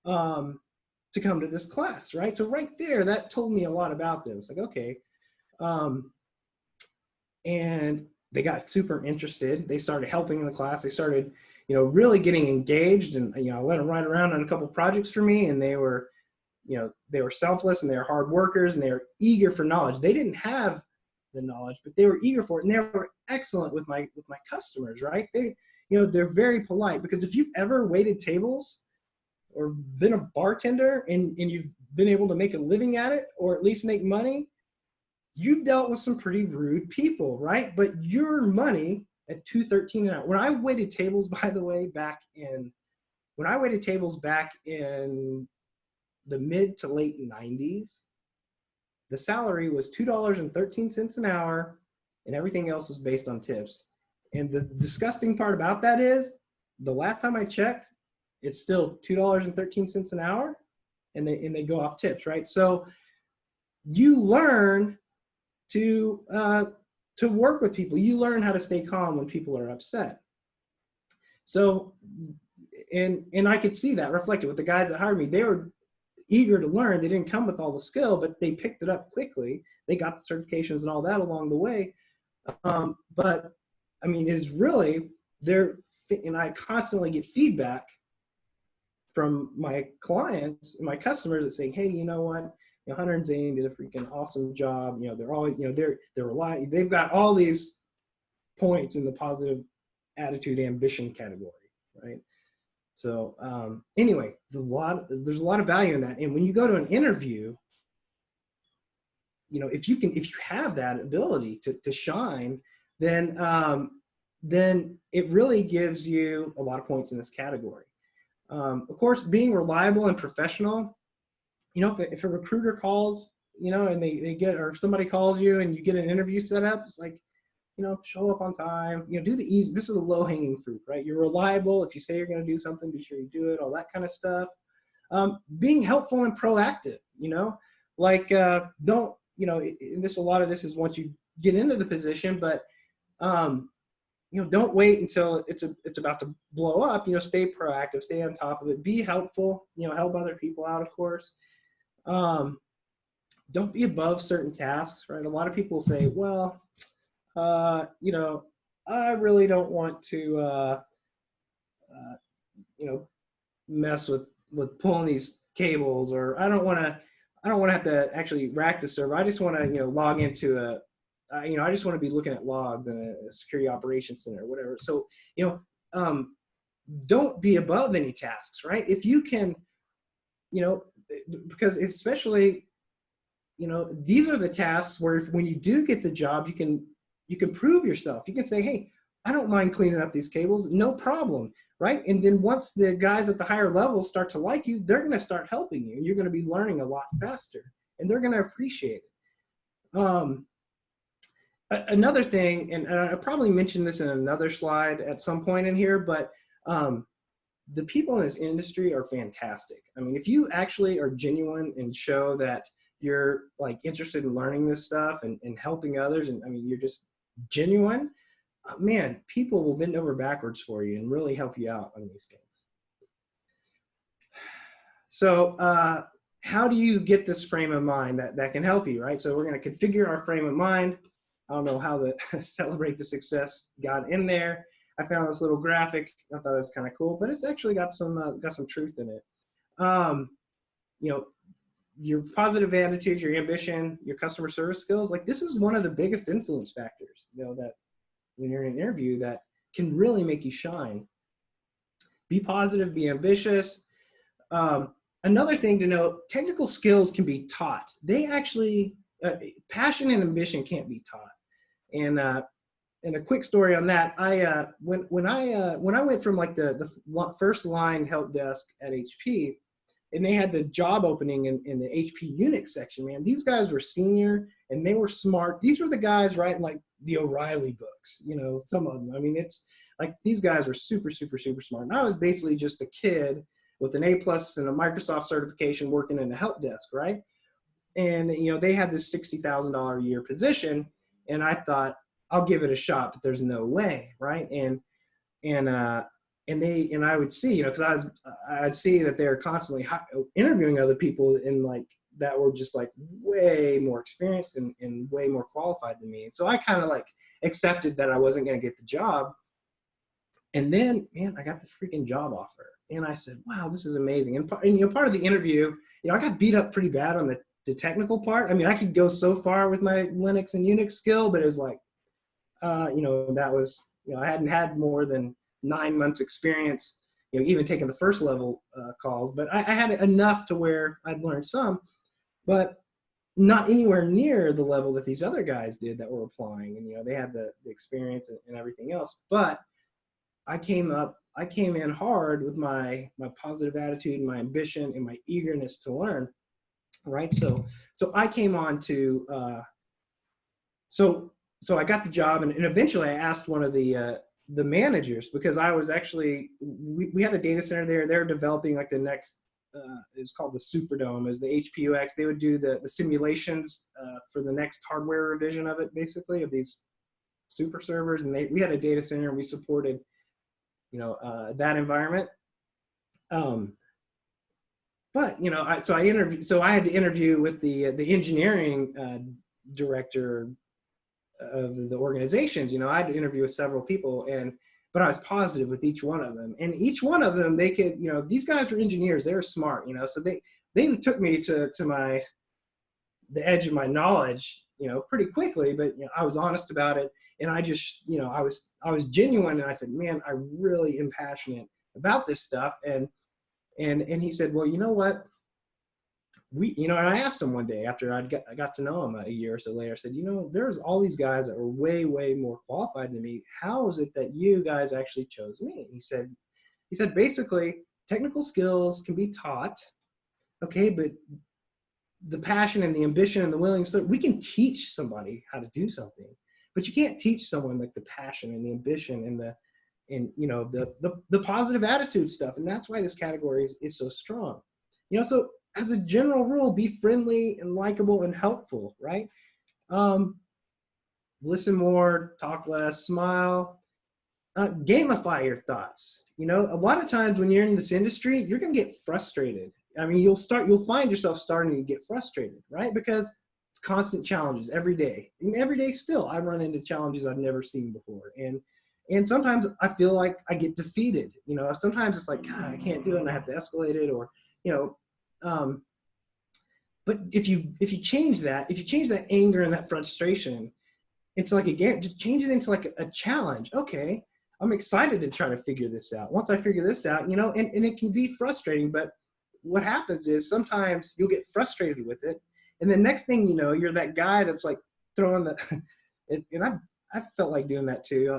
to come to this class, right? So right there, that told me a lot about them. It's like, okay, and they got super interested. They started helping in the class. They started, really getting engaged, and I let them ride around on a couple projects for me, and they were selfless, and they were hard workers, and they were eager for knowledge. They didn't have the knowledge, but they were eager for it, and they were excellent with my customers, right? They're very polite, because if you've ever waited tables or been a bartender and you've been able to make a living at it, or at least make money, you've dealt with some pretty rude people, right? But your money at $2.13 an hour. When I waited tables, by the way, when I waited tables back in the mid to late 90s, the salary was $2.13 an hour, and everything else is based on tips. And the disgusting part about that is, the last time I checked, it's still $2.13 an hour, and they go off tips, right? So you learn to work with people. You learn how to stay calm when people are upset. So, and I could see that reflected with the guys that hired me. They were eager to learn. They didn't come with all the skill, but they picked it up quickly. They got the certifications and all that along the way. But I mean, it's really there, and I constantly get feedback from my clients and my customers that say, hey, you know what? You know, Hunter and Zane did a freaking awesome job. You know, they're all, you know, they're relying, they've got all these points in the positive attitude ambition category, right? So anyway, there's a lot of value in that. And when you go to an interview, you know, if you have that ability to shine, then it really gives you a lot of points in this category. Of course, being reliable and professional, you know, if a recruiter calls, you know, and they get, or somebody calls you and you get an interview set up, it's like, you know, show up on time, you know, do the easy, this is a low hanging fruit, right? You're reliable. If you say you're going to do something, be sure you do it, all that kind of stuff. Being helpful and proactive, you know, like, don't, you know, and a lot of this is once you get into the position, but, you know, don't wait until it's about to blow up, you know, stay proactive, stay on top of it, be helpful, you know, help other people out, of course. Don't be above certain tasks, right? A lot of people say, well, you know, I really don't want to, you know, mess with pulling these cables, or I don't want to have to actually rack the server. I just want to, you know, log into you know, I just want to be looking at logs in a security operations center or whatever. So, you know, don't be above any tasks, right? If you can, you know, because especially, you know, these are the tasks where when you do get the job, you can prove yourself. You can say, hey, I don't mind cleaning up these cables, no problem, right? And then once the guys at the higher levels start to like you, they're going to start helping you. You're going to be learning a lot faster, and they're going to appreciate it. Another thing, and I probably mentioned this in another slide at some point in here, but the people in this industry are fantastic. I mean, if you actually are genuine and show that you're like interested in learning this stuff and helping others, and I mean, you're just genuine, man, people will bend over backwards for you and really help you out on these things. So how do you get this frame of mind that can help you, right? So we're going to configure our frame of mind. I don't know how the celebrate the success got in there. I found this little graphic. I thought it was kind of cool, but it's actually got some truth in it. You know, your positive attitude, your ambition, your customer service skills, like this is one of the biggest influence factors, you know, that when you're in an interview that can really make you shine. Be positive, be ambitious. Another thing to note, technical skills can be taught. They actually, passion and ambition can't be taught. And a quick story on that, when I went from like the first line help desk at HP, and they had the job opening in the HP Unix section, man, these guys were senior and they were smart. These were the guys writing like the O'Reilly books, you know, some of them. I mean, it's like these guys were super, super, super smart. And I was basically just a kid with an A+ and a Microsoft certification working in a help desk, right? And, you know, they had this $60,000 a year position, and I thought, I'll give it a shot, but there's no way, right? And I would see, you know, because I'd see that they're constantly interviewing other people in like that were just like way more experienced and way more qualified than me. And so I kind of like accepted that I wasn't going to get the job. And then, man, I got the freaking job offer, and I said, "Wow, this is amazing." And you know, part of the interview, you know, I got beat up pretty bad on the technical part. I mean, I could go so far with my Linux and Unix skill, but it was like, you know, that was, you know, I hadn't had more than 9 months experience, you know, even taking the first level calls, but I had enough to where I'd learned some. But not anywhere near the level that these other guys did that were applying. And, they had the experience and everything else. But I came in hard with my positive attitude and my ambition and my eagerness to learn. Right. So I came on to, so I got the job, and eventually I asked one of the managers, because I was actually, we had a data center there. They're developing like the next, it's called the Superdome, is the HPUX. They would do the simulations for the next hardware revision of it, basically, of these super servers. And we had a data center, and we supported, that environment. But I had to interview with the engineering director of the organizations. I had to interview with several people, but I was positive with each one of them. And each one of them, they could, these guys were engineers, they were smart, so they took me to the edge of my knowledge, pretty quickly. But I was honest about it, and I just, I was genuine, and I said, man, I really am passionate about this stuff. And he said, well, you know what? And I asked him one day after I got to know him a year or so later. I said, there's all these guys that were way, way more qualified than me. How is it that you guys actually chose me? And he said, basically, technical skills can be taught, okay, but the passion and the ambition and the willingness, we can teach somebody how to do something, but you can't teach someone like the passion and the ambition and the positive attitude stuff. And that's why this category is so strong. So as a general rule, be friendly and likable and helpful, right? Listen more, talk less, smile. Gamify your thoughts. A lot of times when you're in this industry, you're going to get frustrated. I mean, you'll find yourself starting to get frustrated, right? Because it's constant challenges every day. And every day still, I run into challenges I've never seen before. And sometimes I feel like I get defeated. Sometimes it's like, God, I can't do it, and I have to escalate it, or, but if you change that anger and that frustration into like a game, just change it into like a challenge. Okay, I'm excited to try to figure this out. Once I figure this out, and it can be frustrating, but what happens is sometimes you'll get frustrated with it, and the next thing you know, you're that guy that's like throwing the, and I've felt like doing that too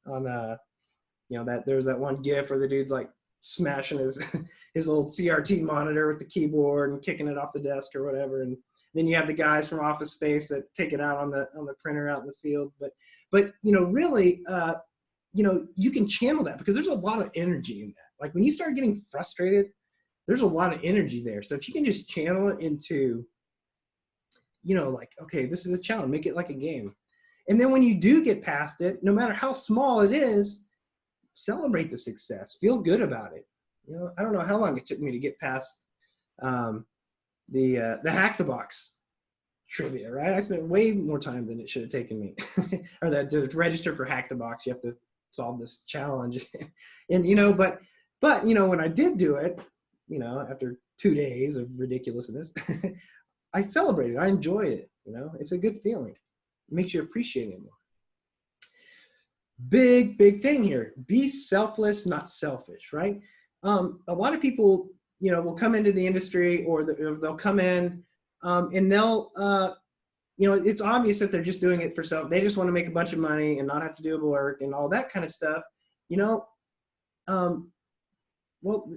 on that there's that one GIF where the dude's like smashing his old CRT monitor with the keyboard and kicking it off the desk or whatever. And then you have the guys from Office Space that take it out on the printer out in the field. But really, you can channel that, because there's a lot of energy in that. Like when you start getting frustrated, there's a lot of energy there. So if you can just channel it into, like, okay, this is a challenge, make it like a game. And then when you do get past it, no matter how small it is, celebrate the success, feel good about it. I don't know how long it took me to get past the Hack the Box trivia, right? I spent way more time than it should have taken me. Or that to register for Hack the Box, you have to solve this challenge. And but when I did do it, after 2 days of ridiculousness, I celebrated. I enjoyed it. It's a good feeling. It makes you appreciate it more. Big thing here. Be selfless, not selfish, right? A lot of people, will come into the industry, or they'll come in and they'll, it's obvious that they're just doing it for self. They just want to make a bunch of money and not have to do the work and all that kind of stuff. Well,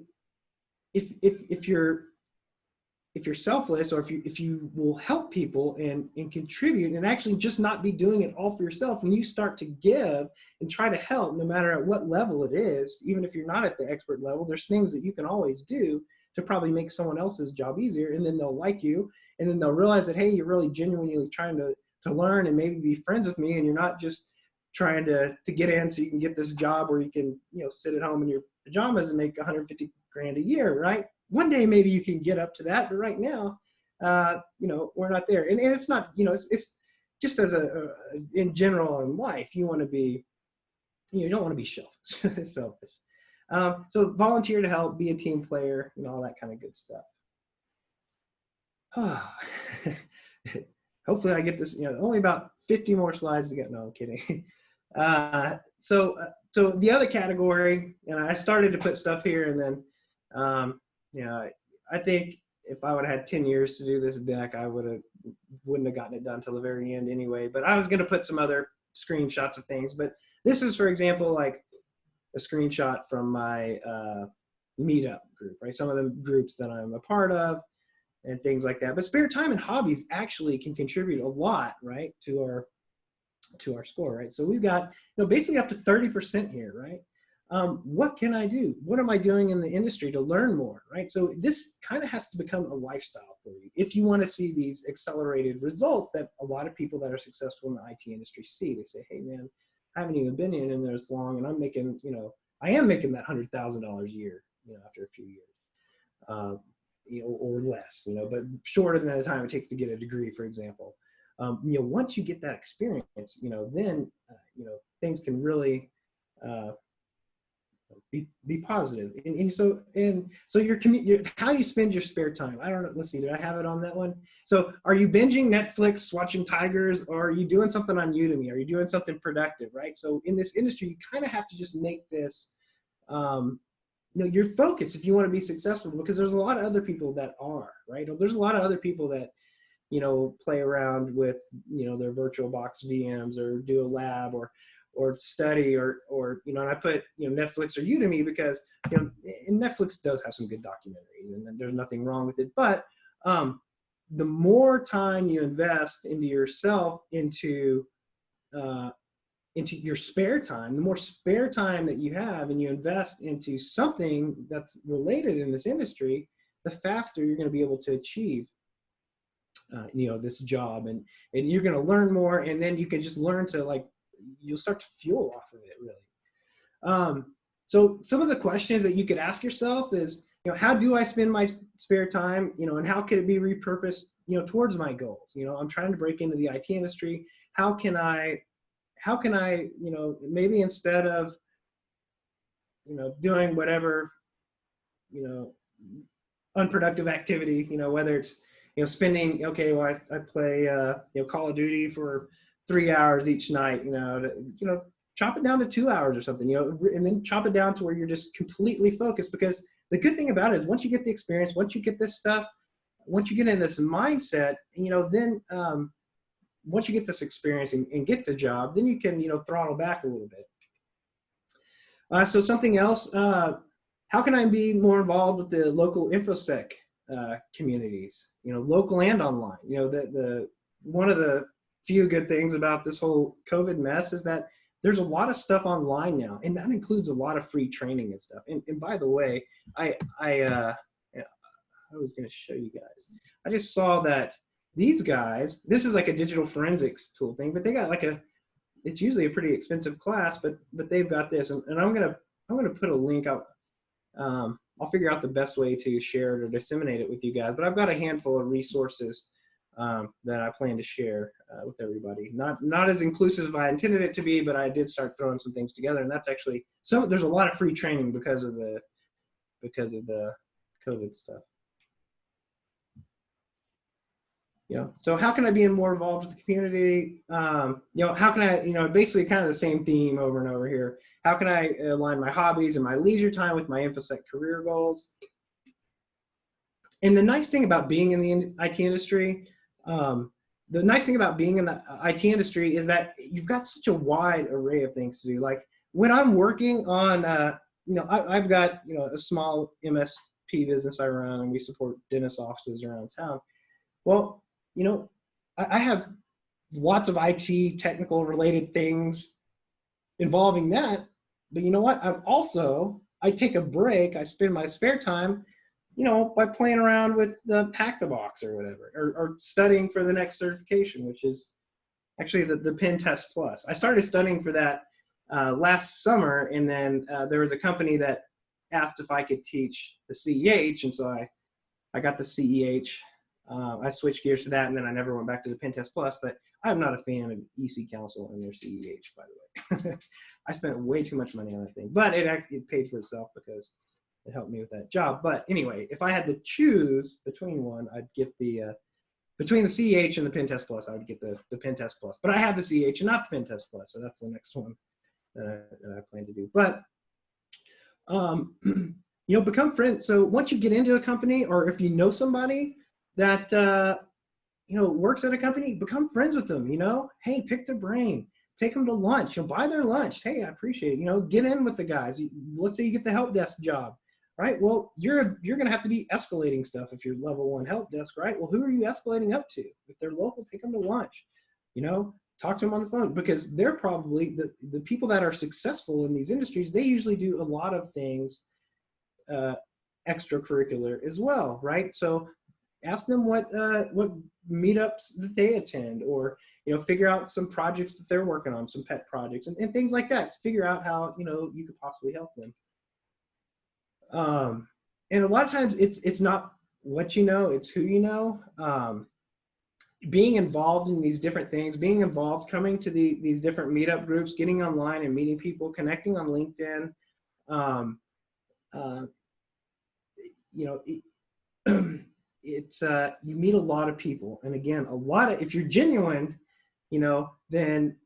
if you're selfless, or if you will help people and contribute and actually just not be doing it all for yourself, when you start to give and try to help, no matter at what level it is, even if you're not at the expert level, there's things that you can always do to probably make someone else's job easier. And then they'll like you, and then they'll realize that, hey, you're really genuinely trying to learn and maybe be friends with me, and you're not just trying to get in so you can get this job where you can, sit at home in your pajamas and make 150 grand a year, right? One day maybe you can get up to that, but right now, we're not there. And it's not, it's just as in general in life, you want to be, you don't want to be selfish. So volunteer to help, be a team player, and all that kind of good stuff. Hopefully I get this, only about 50 more slides to get. No, I'm kidding. So the other category, and I started to put stuff here, and then, I think if I would have had 10 years to do this deck, wouldn't have gotten it done till the very end anyway. But I was going to put some other screenshots of things. But this is, for example, like a screenshot from my meetup group, right? Some of the groups that I'm a part of and things like that. But spare time and hobbies actually can contribute a lot, right, to our score, right? So we've got, basically up to 30% here, right? What can I do? What am I doing in the industry to learn more, right? So this kind of has to become a lifestyle for you if you want to see these accelerated results that a lot of people that are successful in the IT industry see. They say, hey man, I haven't even been in there this long, and I'm making, I am making that $100,000 a year, after a few years, or less, but shorter than the time it takes to get a degree, for example. Once you get that experience, then, things can really be positive. And so how you spend your spare time. I don't know. Let's see. Did I have it on that one? So are you binging Netflix, watching tigers, or are you doing something on Udemy? Are you doing something productive, right? So in this industry, you kind of have to just make this, your focus if you want to be successful, because there's a lot of other people that are, right? There's a lot of other people that, play around with, their VirtualBox VMs or do a lab or study or and I put, Netflix or Udemy because, and Netflix does have some good documentaries and there's nothing wrong with it. But the more time you invest into yourself, into your spare time, the more spare time that you have and you invest into something that's related in this industry, the faster you're going to be able to achieve this job, and you're going to learn more, and then you can just learn to you'll start to fuel off of it, really. So some of the questions that you could ask yourself is, how do I spend my spare time, and how could it be repurposed, towards my goals? I'm trying to break into the IT industry. How can I, maybe instead of, doing whatever, unproductive activity, whether it's, spending, I play, Call of Duty for 3 hours each night, chop it down to 2 hours or something, and then chop it down to where you're just completely focused. Because the good thing about it is once you get the experience, once you get this stuff, once you get in this mindset, then once you get this experience and get the job, then you can, throttle back a little bit. So something else, how can I be more involved with the local InfoSec communities, local and online? The one of the few good things about this whole COVID mess is that there's a lot of stuff online now, and that includes a lot of free training and stuff. And by the way, I was going to show you guys. I just saw that these guys, this is like a digital forensics tool thing, but they got it's usually a pretty expensive class, but they've got this, and I'm gonna put a link up. I'll figure out the best way to share it or disseminate it with you guys, but I've got a handful of resources that I plan to share with everybody. Not as inclusive as I intended it to be, but I did start throwing some things together, and that's actually there's a lot of free training because of the COVID stuff. So how can I be more involved with the community? How can I, basically kind of the same theme over and over here. How can I align my hobbies and my leisure time with my InfoSec career goals? And the nice thing about being in the IT industry, is that you've got such a wide array of things to do. Like when I'm working on, I've got, a small MSP business I run, and we support dentist offices around town. Well, I have lots of IT technical related things involving that, but you know what? I take a break. I spend my spare time, by playing around with the Hack the Box or whatever, or studying for the next certification, which is actually the Pen Test Plus. I started studying for that last summer, and then there was a company that asked if I could teach the CEH, and so I got the CEH. I switched gears to that, and then I never went back to the Pen Test Plus, but I'm not a fan of EC Council and their CEH, by the way. I spent way too much money on that thing, but it paid for itself because it helped me with that job. But anyway, if I had to choose between one, I'd get between the CEH and the Pen Test Plus, I would get the Pen Test Plus. But I have the CEH and not the Pen Test Plus, so that's the next one that I plan to do. But become friends. So once you get into a company, or if you know somebody that, works at a company, become friends with them, hey, pick their brain, take them to lunch, buy their lunch. Hey, I appreciate it. Get in with the guys. Let's say you get the help desk job, right? Well, you're going to have to be escalating stuff if you're level 1 help desk, right? Well, who are you escalating up to? If they're local, take them to lunch, talk to them on the phone, because they're probably the people that are successful in these industries. They usually do a lot of things extracurricular as well, right? So ask them what meetups that they attend, or figure out some projects that they're working on, some pet projects and things like that. Figure out how you could possibly help them. And a lot of times it's not what it's who being involved in these different things, being involved, coming to these different meetup groups, getting online and meeting people, connecting on LinkedIn. It's you meet a lot of people, and again, if you're genuine, then,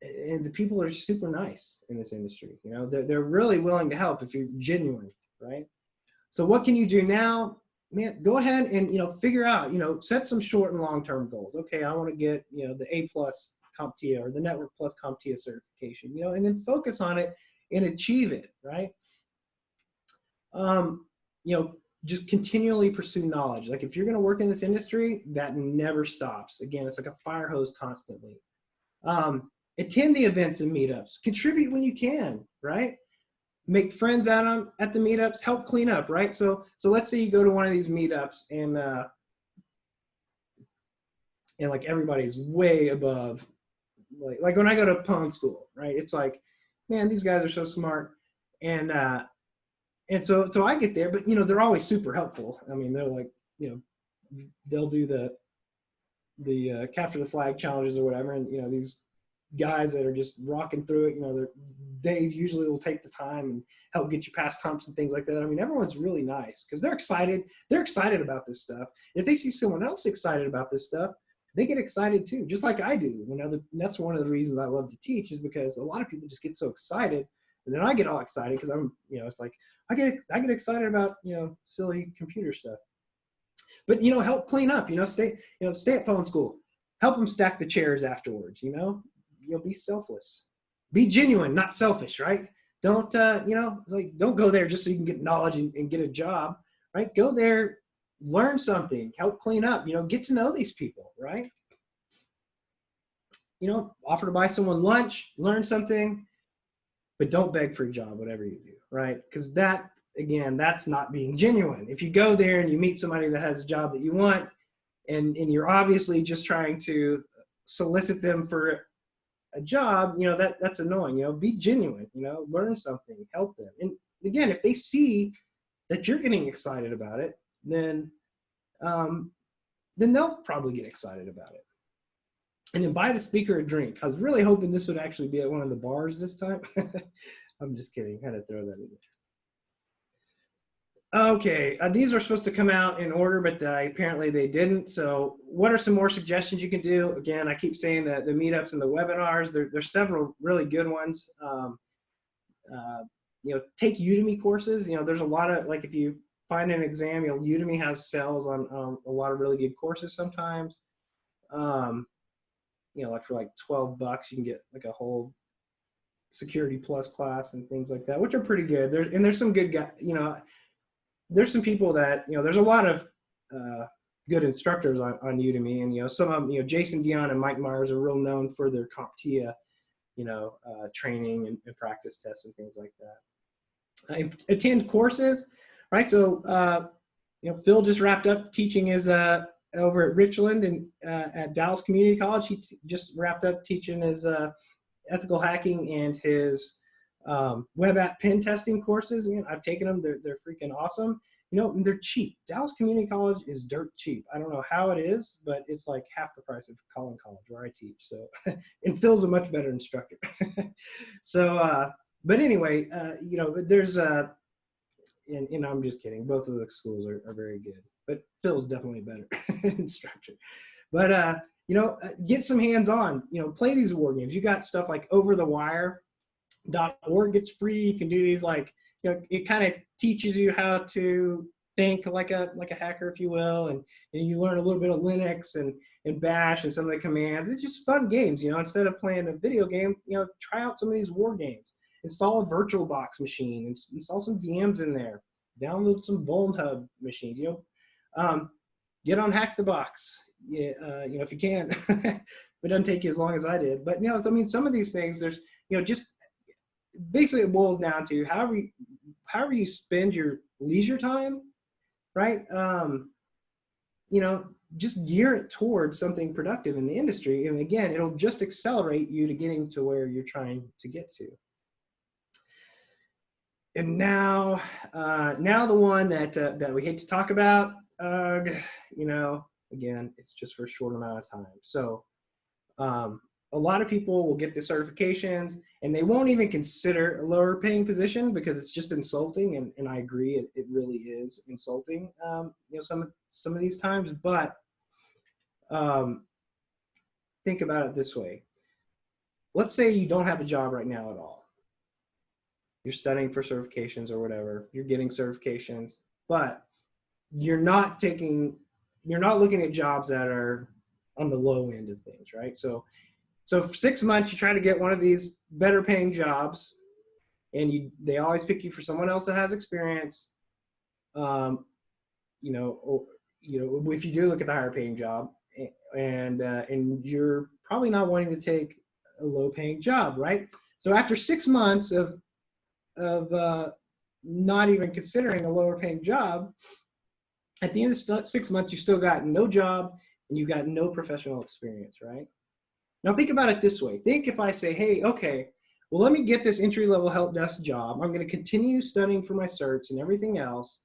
and the people are super nice in this industry. They're really willing to help if you're genuine, right? So what can you do now? Man, go ahead and figure out, set some short and long-term goals. Okay, I want to get the A+ CompTIA or the Network Plus CompTIA certification, and then focus on it and achieve it, right? Just continually pursue knowledge. Like if you're going to work in this industry, that never stops. Again, it's like a fire hose constantly. Attend the events and meetups. Contribute when you can, right? Make friends at the meetups. Help clean up, right? So let's say you go to one of these meetups and like everybody's way above. Like when I go to Pwn School, right? It's like, man, these guys are so smart, and so I get there, but they're always super helpful. I mean, they're like, they'll do the capture the flag challenges or whatever, and these guys that are just rocking through it, they usually will take the time and help get you past humps and things like that. I mean, everyone's really nice because they're excited about this stuff. And if they see someone else excited about this stuff, they get excited too, just like I do. And that's one of the reasons I love to teach, is because a lot of people just get so excited, and then I get all excited because I'm, it's like I get excited about silly computer stuff. But help clean up. Stay at Pwn School. Help them stack the chairs afterwards. Be selfless, be genuine, not selfish, right? Don't don't go there just so you can get knowledge and get a job, right? Go there, learn something, help clean up, get to know these people, right? Offer to buy someone lunch, learn something, but don't beg for a job, whatever you do, right? Because that, again, that's not being genuine. If you go there and you meet somebody that has a job that you want, and you're obviously just trying to solicit them for a job, that's annoying. Be genuine, learn something, help them. And again, if they see that you're getting excited about it, then they'll probably get excited about it. And then buy the speaker a drink. I was really hoping this would actually be at one of the bars this time. I'm just kidding. I had to throw that in there. Okay, these are supposed to come out in order, but apparently they didn't. So what are some more suggestions you can do? Again, I keep saying that the meetups and the webinars, there's several really good ones. Take Udemy courses. There's a lot of, like, if you find an exam, Udemy has sales on a lot of really good courses sometimes. Like for like $12, you can get like a whole Security Plus class and things like that, which are pretty good. There's some good guys, there's some people that, there's a lot of good instructors on Udemy, and some of them, Jason Dion and Mike Myers are real known for their CompTIA, training and practice tests and things like that. Attend courses, right? So Phil just wrapped up teaching his over at Richland and at Dallas Community College. He just wrapped up teaching his ethical hacking and his web app pen testing courses. I've taken them. They're freaking awesome. And they're cheap. Dallas Community College is dirt cheap. I don't know how it is, but it's like half the price of Collin College where I teach. So, and Phil's a much better instructor. So, but anyway, there's and I'm just kidding. Both of the schools are very good, but Phil's definitely a better instructor. But get some hands-on. Play these war games. You got stuff like overthewire.org. It's free. You can do these, like, it kind of teaches you how to think like a hacker, if you will, and you learn a little bit of Linux and Bash and some of the commands. It's just fun games, instead of playing a video game, try out some of these war games. Install a VirtualBox machine, install some VMs in there, download some Vulnhub machines, get on Hack the Box, if you can. It doesn't take you as long as I did, but some of these things, there's, just basically it boils down to however you spend your leisure time, right? Just gear it towards something productive in the industry, and again, it'll just accelerate you to getting to where you're trying to get to. And now the one that we hate to talk about, again, it's just for a short amount of time. So a lot of people will get the certifications and they won't even consider a lower paying position because it's just insulting. And I agree, it really is insulting, some of these times, but think about it this way. Let's say you don't have a job right now at all. You're studying for certifications or whatever, you're getting certifications, but you're not looking at jobs that are on the low end of things, right? So for 6 months, you try to get one of these better paying jobs, and they always pick you for someone else that has experience. If you do look at the higher paying job, and you're probably not wanting to take a low paying job, right? So after 6 months of not even considering a lower paying job, at the end of 6 months, you still got no job and you got no professional experience, right? Now think about it this way. Think if I say, hey, okay, well, let me get this entry-level help desk job. I'm going to continue studying for my certs and everything else.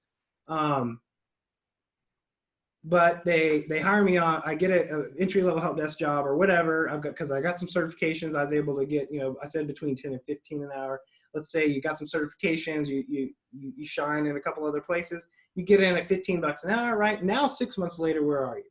But they hire me on, I get an entry-level help desk job or whatever, because I got some certifications. I was able to get, I said between 10 and 15 an hour. Let's say you got some certifications, you shine in a couple other places, you get in at $15 an hour, right? Now, 6 months later, where are you?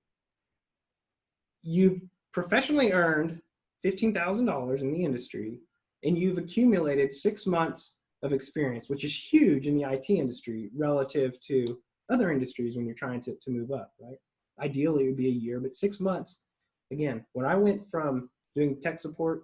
You've professionally earned $15,000 in the industry, and you've accumulated 6 months of experience, which is huge in the IT industry relative to other industries when you're trying to move up, right? Ideally, it would be a year, but 6 months. Again, when I went from doing tech support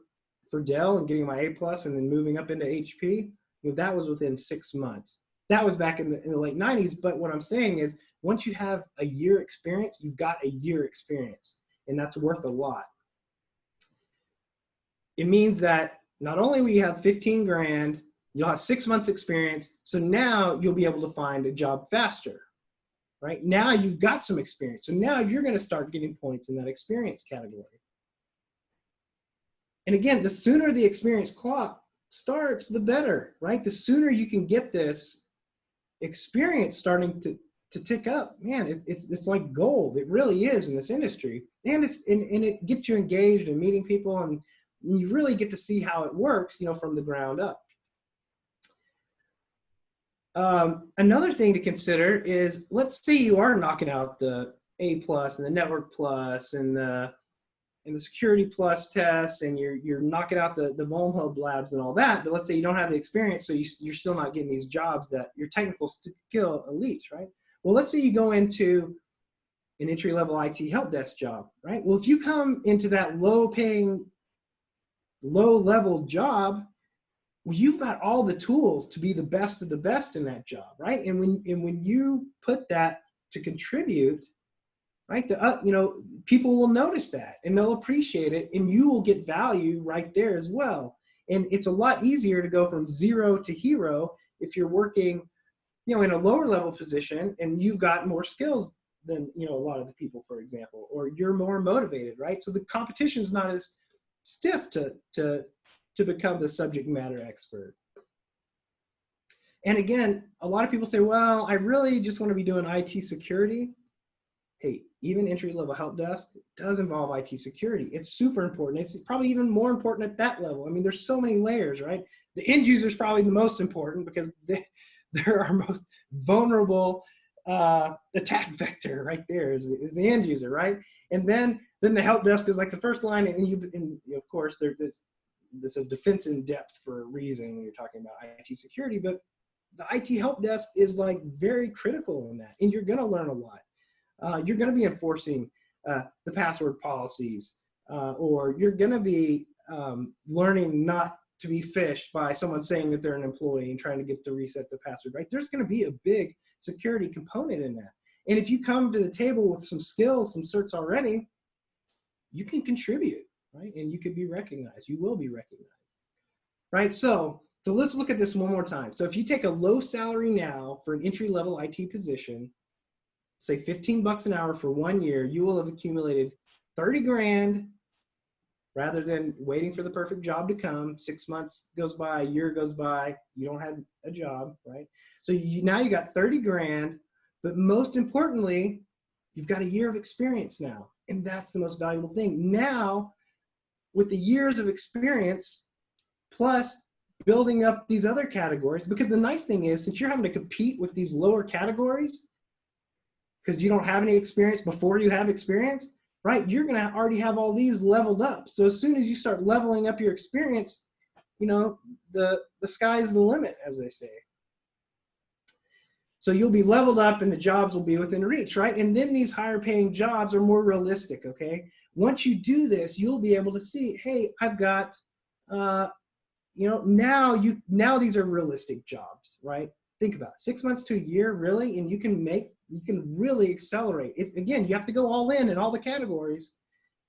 for Dell and getting my A+ and then moving up into HP, that was within 6 months. That was back in the late 90s, but what I'm saying is once you have a year experience, you've got a year experience, and that's worth a lot. It means that not only will you have 15 grand, you'll have 6 months experience, so now you'll be able to find a job faster, right? Now you've got some experience, so now you're going to start getting points in that experience category. And again, the sooner the experience clock starts, the better, right? The sooner you can get this experience starting to tick up, man, it's like gold. It really is in this industry, and it gets you engaged in meeting people, and you really get to see how it works, from the ground up. Another thing to consider is, let's say you are knocking out the A+ and the Network Plus and the Security Plus tests, and you're knocking out the Vulnhub labs and all that, but let's say you don't have the experience, so you're still not getting these jobs that your technical skill elites, right? Well, let's say you go into an entry-level IT help desk job, right? Well, if you come into that low-paying, low-level job, well, you've got all the tools to be the best of the best in that job, right? And when you put that to contribute, right, people will notice that and they'll appreciate it, and you will get value right there as well. And it's a lot easier to go from zero to hero if you're working, in a lower level position and you've got more skills than, a lot of the people, for example, or you're more motivated, right? So the competition is not as stiff to become the subject matter expert. And again, a lot of people say, well, I really just want to be doing IT security. Hey, even entry-level help desk does involve IT security. It's super important. It's probably even more important at that level. I mean, there's so many layers, right? The end user is probably the most important because they're our most vulnerable attack vector right there is the end user, right? And then the help desk is like the first line, and of course, there's this is defense in depth for a reason when you're talking about IT security, but the IT help desk is like very critical in that, and you're going to learn a lot. You're going to be enforcing the password policies, or you're going to be learning not to be phished by someone saying that they're an employee and trying to get to reset the password, right? There's going to be a big security component in that. And if you come to the table with some skills, some certs already, you can contribute, right? And you can be recognized. You will be recognized, right? So let's look at this one more time. So if you take a low salary now for an entry-level IT position, say 15 bucks an hour for 1 year, you will have accumulated 30 grand rather than waiting for the perfect job to come. 6 months goes by, a year goes by, you don't have a job, right? So now you got 30 grand, but most importantly, you've got a year of experience now. And that's the most valuable thing. Now, with the years of experience, plus building up these other categories, because the nice thing is, since you're having to compete with these lower categories, because you don't have any experience before you have experience, right? You're going to already have all these leveled up. So as soon as you start leveling up your experience, you know, the sky's the limit, as they say. So you'll be leveled up and the jobs will be within reach, right? And then these higher paying jobs are more realistic, okay? Once you do this, you'll be able to see, hey, I've got, you know, now these are realistic jobs, right? Think about it, 6 months to a year, really, and you can really accelerate. Again, you have to go all in all the categories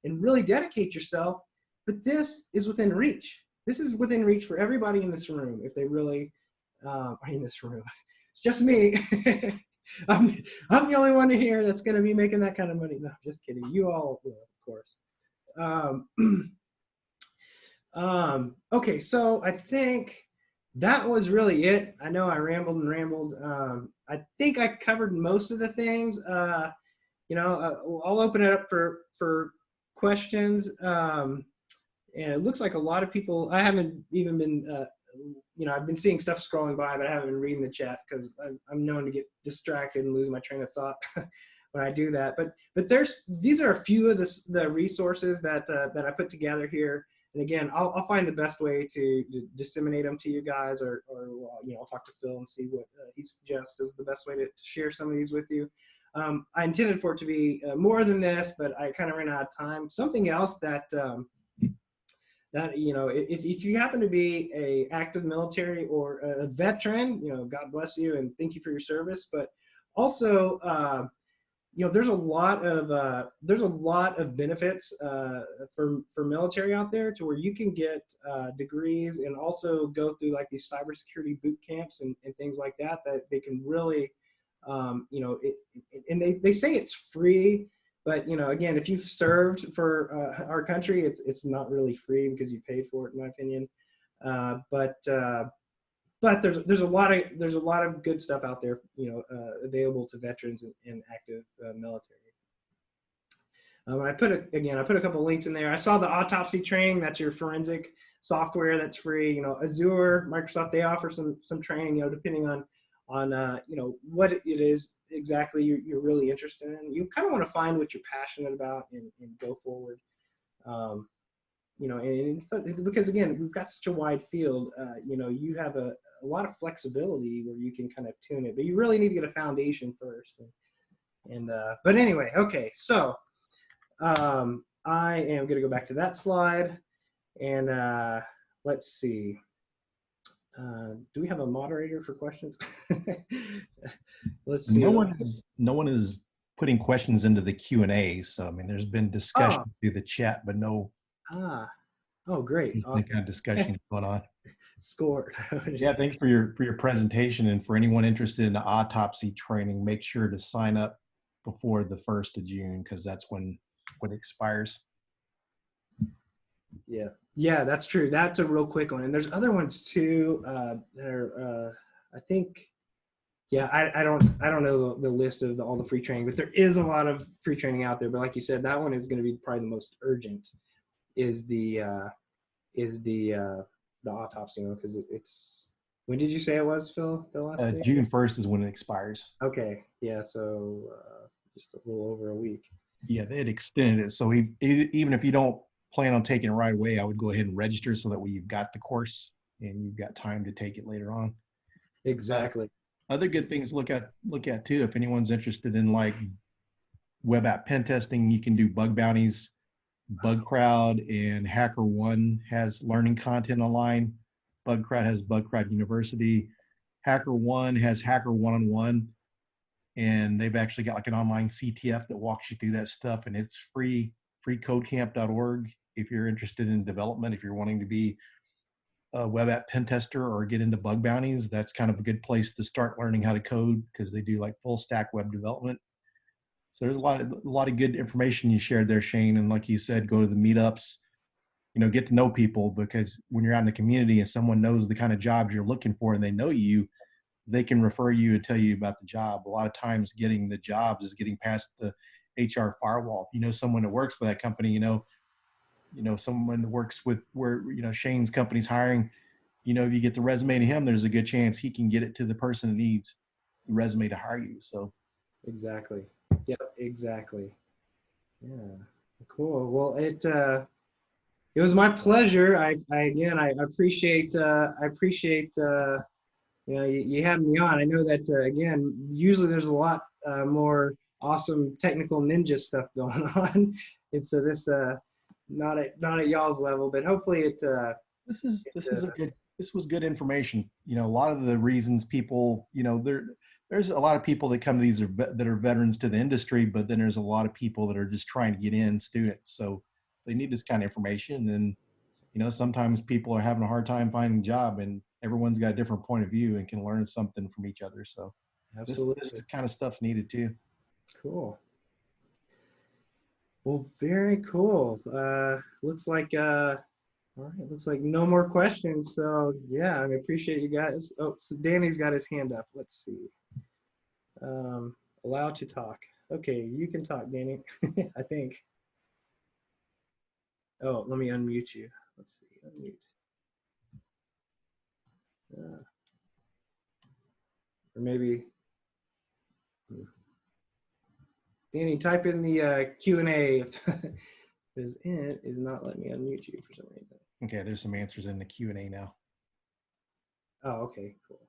and really dedicate yourself, but this is within reach. This is within reach for everybody in this room if they really are in this room. It's just me. I'm the only one here that's going to be making that kind of money. No, just kidding. You all will, of course. Okay, so I think that was really it. I know I rambled and rambled. I think I covered most of the things. You know, I'll open it up for questions. And it looks like a lot of people, I haven't even been, you know, I've been seeing stuff scrolling by, but I haven't been reading the chat because I'm known to get distracted and lose my train of thought when I do that. But these are a few of the resources that I put together here. And again, I'll find the best way to disseminate them to you guys, or you know, I'll talk to Phil and see what he suggests is the best way to share some of these with you. I intended for it to be more than this, but I kind of ran out of time. Something else that that, you know, if you happen to be a active military or a veteran, you know, God bless you and thank you for your service. But also, you know, there's a lot of benefits for military out there, to where you can get degrees and also go through like these cybersecurity boot camps and things like that they can really, you know, and they say it's free. But, you know, again, if you've served for our country, it's not really free because you paid for it, in my opinion. But there's a lot of good stuff out there, you know, available to veterans and active military. I put a couple of links in there. I saw the autopsy training. That's your forensic software that's free. You know, Azure, Microsoft, they offer some training, you know, depending on you know, what it is exactly you're really interested in. You kind of want to find what you're passionate about and go forward. You know, and because again, we've got such a wide field, you know, you have a lot of flexibility where you can kind of tune it, but you really need to get a foundation first. But anyway, okay, so I am going to go back to that slide, and let's see. Do we have a moderator for questions? Let's see. No one is putting questions into the Q&A. So I mean, there's been discussion through the chat, but no. Oh, great. Kind of discussion going on. Score. Yeah, thanks for your presentation, and for anyone interested in the autopsy training, make sure to sign up before the 1st of June, because that's when it expires. Yeah, that's true. That's a real quick one. And there's other ones too that are, I think, yeah, I don't know the list of all the free training, but there is a lot of free training out there. But like you said, that one is going to be probably the most urgent, is the autopsy one, because it's, when did you say it was, Phil, the last day? June 1st is when it expires. Okay, yeah, so just a little over a week. Yeah, they had extended it. So even if you don't plan on taking it right away, I would go ahead and register so that way you've got the course and you've got time to take it later on. Exactly. Other good things to look at too, if anyone's interested in like web app pen testing, you can do bug bounties. Bug Crowd and HackerOne has learning content online. Bug Crowd has Bug Crowd University. HackerOne has Hacker One-on-One, and they've actually got like an online CTF that walks you through that stuff, and it's free. Freecodecamp.org if you're interested in development. If you're wanting to be a web app pen tester or get into bug bounties, that's kind of a good place to start learning how to code, because they do like full stack web development. So there's a lot of good information you shared there, Shane. And like you said, go to the meetups, get to know people, because when you're out in the community and someone knows the kind of jobs you're looking for and they know you, they can refer you and tell you about the job. A lot of times getting the jobs is getting past the HR firewall. If you know someone that works for that company, someone that works with where, Shane's company's hiring, if you get the resume to him, there's a good chance he can get it to the person that needs the resume to hire you. So Exactly. Yep, exactly. Yeah. Cool. Well, it was my pleasure. I appreciate you having me on. I know that again, usually there's a lot more awesome technical ninja stuff going on. It's this not at y'all's level, but hopefully this was good information. A lot of the reasons people, there's a lot of people that come to these that are veterans to the industry, but then there's a lot of people that are just trying to get in, students. So they need this kind of information. And sometimes people are having a hard time finding a job, and everyone's got a different point of view and can learn something from each other. So this absolutely kind of stuff's needed too. cool. Well, very cool. Looks like all right, looks like no more questions. So yeah, I appreciate you guys. Oh, so Danny's got his hand up. Let's see. Allow to talk. Okay, you can talk, Danny. I think. Oh, let me unmute you. Let's see. Unmute. Or maybe. Danny, type in the Q&A if because it is not letting me unmute you for some reason. Okay, there's some answers in the Q&A now. Oh, okay, cool.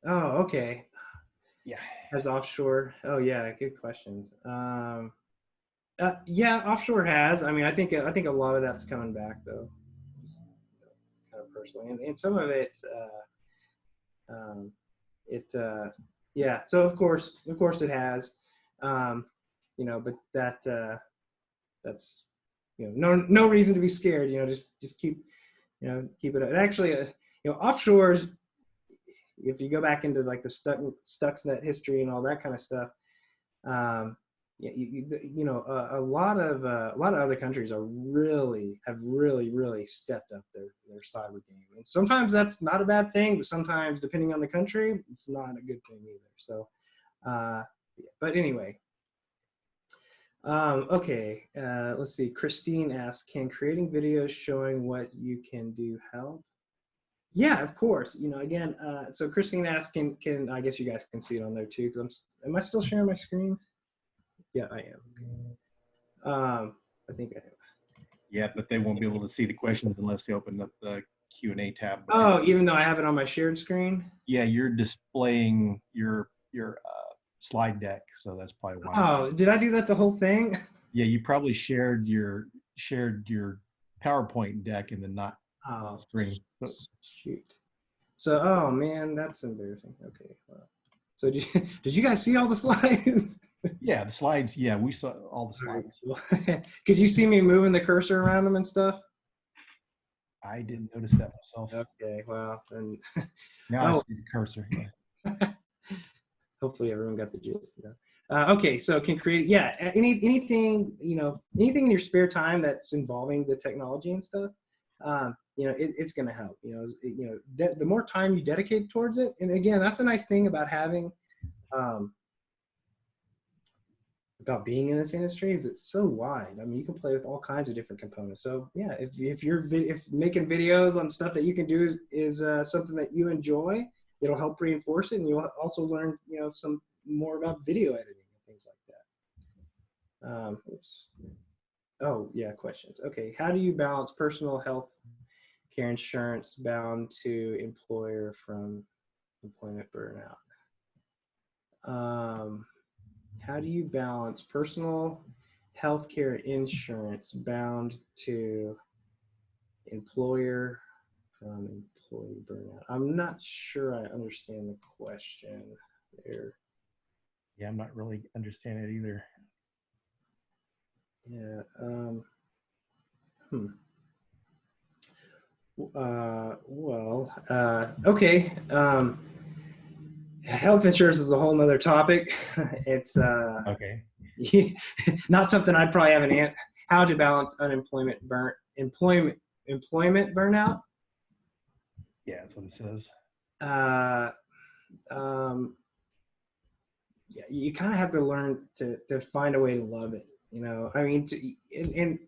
Oh, okay. Yeah. As offshore. Oh, yeah, good questions. Yeah, offshore has. I mean, I think a lot of that's coming back though, just kind of personally, and some of it, um, yeah. So of course it has, but that's no reason to be scared. Just keep it. Actually, offshores. If you go back into like the Stuxnet history and all that kind of stuff, yeah, a lot of other countries have really stepped up their cyber game, and sometimes that's not a bad thing, but sometimes depending on the country, it's not a good thing either. So, yeah. But anyway, okay. Let's see. Christine asked, "Can creating videos showing what you can do help?" Yeah, of course. Again, so Christine asked, "Can I guess you guys can see it on there too?" Because am I still sharing my screen? Yeah, I am. Okay. I think I am. Yeah, but they won't be able to see the questions unless they open up the Q&A tab. Oh, even though I have it on my shared screen? Yeah, you're displaying your slide deck, so that's probably why. Oh, did I do that the whole thing? Yeah, you probably shared your PowerPoint deck and then not Oh, screen. shoot. So, oh man, that's embarrassing. Okay. Well, so did you guys see all the slides? Yeah, the slides. Yeah, we saw all the slides. Right. Could you see me moving the cursor around them and stuff? I didn't notice that myself. Okay, well then. Now I see the cursor. Yeah. Hopefully everyone got the gist. Okay, so can create, yeah, anything in your spare time that's involving the technology and stuff. It's going to help. The more time you dedicate towards it, and again, that's the nice thing about having. About being in this industry is it's so wide. I mean, you can play with all kinds of different components. So yeah, if making videos on stuff that you can do is something that you enjoy, it'll help reinforce it, and you'll also learn some more about video editing and things like that. Oops. Oh, yeah, questions. Okay. How do you balance personal health care insurance bound to employer from employment burnout? Um, how do you balance personal health care insurance bound to employer from employee burnout? I'm not sure I understand the question there. Yeah, I'm not really understanding it either. Yeah. Hmm. Okay. Health insurance is a whole nother topic. It's Okay. not something I'd probably have an ant. How to balance employment burnout. Yeah, that's what it says. Uh, um, yeah, you kind of have to learn to find a way to love it. You know, I mean, and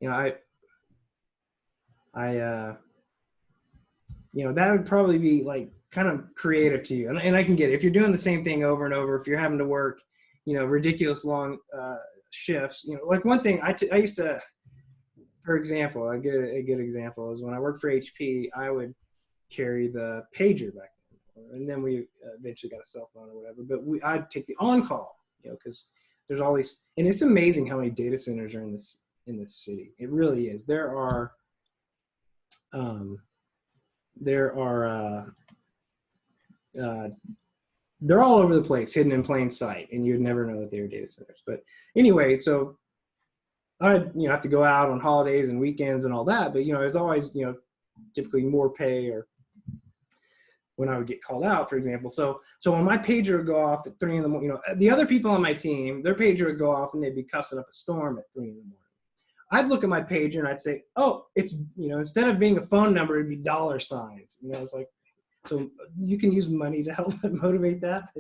you know, I you know, that would probably be like kind of creative to you. And I can get it. If you're doing the same thing over and over, if you're having to work, you know, ridiculous long shifts, you know, like one thing I used to, for example, a good example is when I worked for HP, I would carry the pager back then. And then we eventually got a cell phone or whatever, but I'd take the on call, you know, because there's all these, and it's amazing how many data centers are in this city. It really is. Um, there are uh, they're all over the place, hidden in plain sight, and you'd never know that they were data centers. But anyway, so I have to go out on holidays and weekends and all that. But there's always typically more pay or when I would get called out, for example. So when my pager would go off at 3 in the morning, the other people on my team, their pager would go off and they'd be cussing up a storm at 3 in the morning. I'd look at my pager and I'd say, oh, it's, instead of being a phone number, it'd be dollar signs. It's like, so you can use money to help motivate that.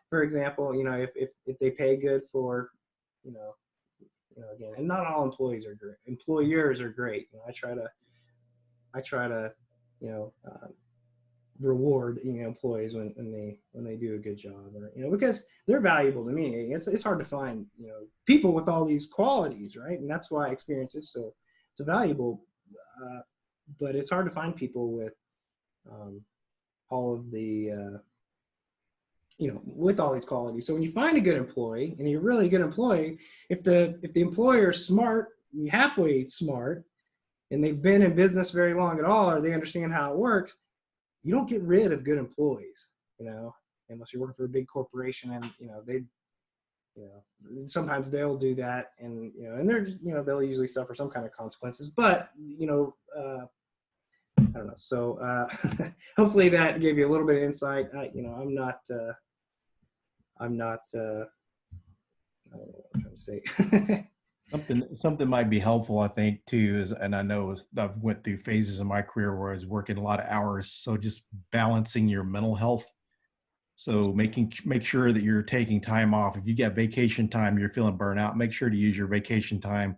For example, if they pay good for, again, and not all employees are great. Employers are great. I try to, you know, reward employees when they do a good job, or because they're valuable to me. It's hard to find people with all these qualities, right? And that's why experience is so valuable. But it's hard to find people with all of the with all these qualities. So when you find a good employee, and you're really a good employee, if the employer is smart, halfway smart, and they've been in business very long at all, or they understand how it works, you don't get rid of good employees, unless you're working for a big corporation, and they, sometimes they'll do that, and and they're they'll usually suffer some kind of consequences. But I don't know. So hopefully that gave you a little bit of insight. I'm not. I don't know what I'm trying to say. Something might be helpful, I think, too, is, and I know I've went through phases in my career where I was working a lot of hours. So just balancing your mental health. So make sure that you're taking time off. If you get vacation time, you're feeling burnout, make sure to use your vacation time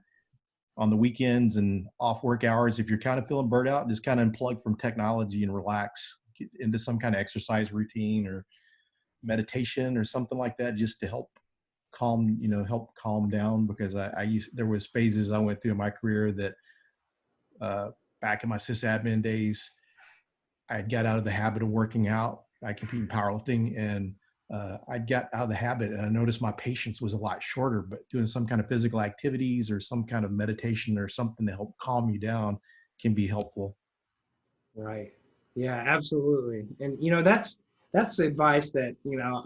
on the weekends and off work hours. If you're kind of feeling burnt out, just kind of unplug from technology and relax, get into some kind of exercise routine or meditation or something like that, just to help help calm down. Because there was phases I went through in my career that back in my sysadmin days, I got out of the habit of working out. I compete in powerlifting, and I got out of the habit, and I noticed my patience was a lot shorter. But doing some kind of physical activities or some kind of meditation or something to help calm you down can be helpful. Right. Yeah, absolutely. And that's advice that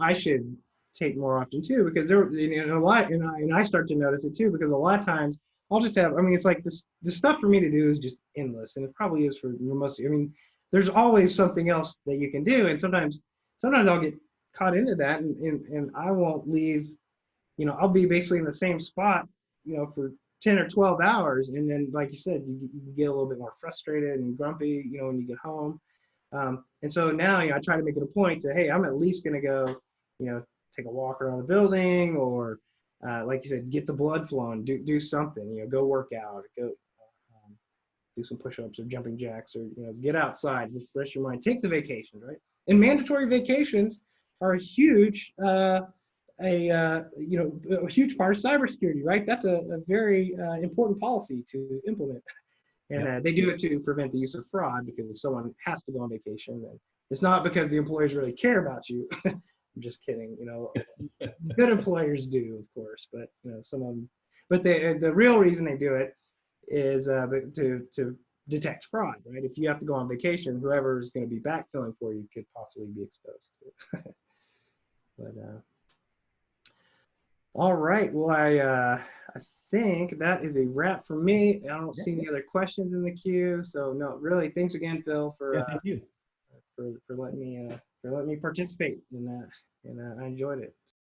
I should take more often too, because there a lot, and I start to notice it too, because a lot of times I'll just have, I mean, it's like this, the stuff for me to do is just endless, and it probably is for most. I mean, there's always something else that you can do, and sometimes I'll get caught into that, and I won't leave. I'll be basically in the same spot, for 10 or 12 hours. And then, like you said, you get a little bit more frustrated and grumpy, when you get home. And so now, I try to make it a point to, hey, I'm at least going to go, take a walk around the building, or like you said, get the blood flowing, do something, go work out, go do some push-ups or jumping jacks, or, get outside, refresh your mind, take the vacations, right? And mandatory vacations are a huge a huge part of cybersecurity, right? That's a very important policy to implement. And Yep. they do it to prevent the use of fraud, because if someone has to go on vacation, then it's not because the employers really care about you. I'm just kidding. Good employers do, of course, but some of them. But the real reason they do it is to detect fraud, right? If you have to go on vacation, whoever is going to be backfilling for you could possibly be exposed to it. But all right, well, I think that is a wrap for me. I don't see any other questions in the queue, so no, really, thanks again, Phil, Yeah, thank you. for letting me participate in that, and I enjoyed it.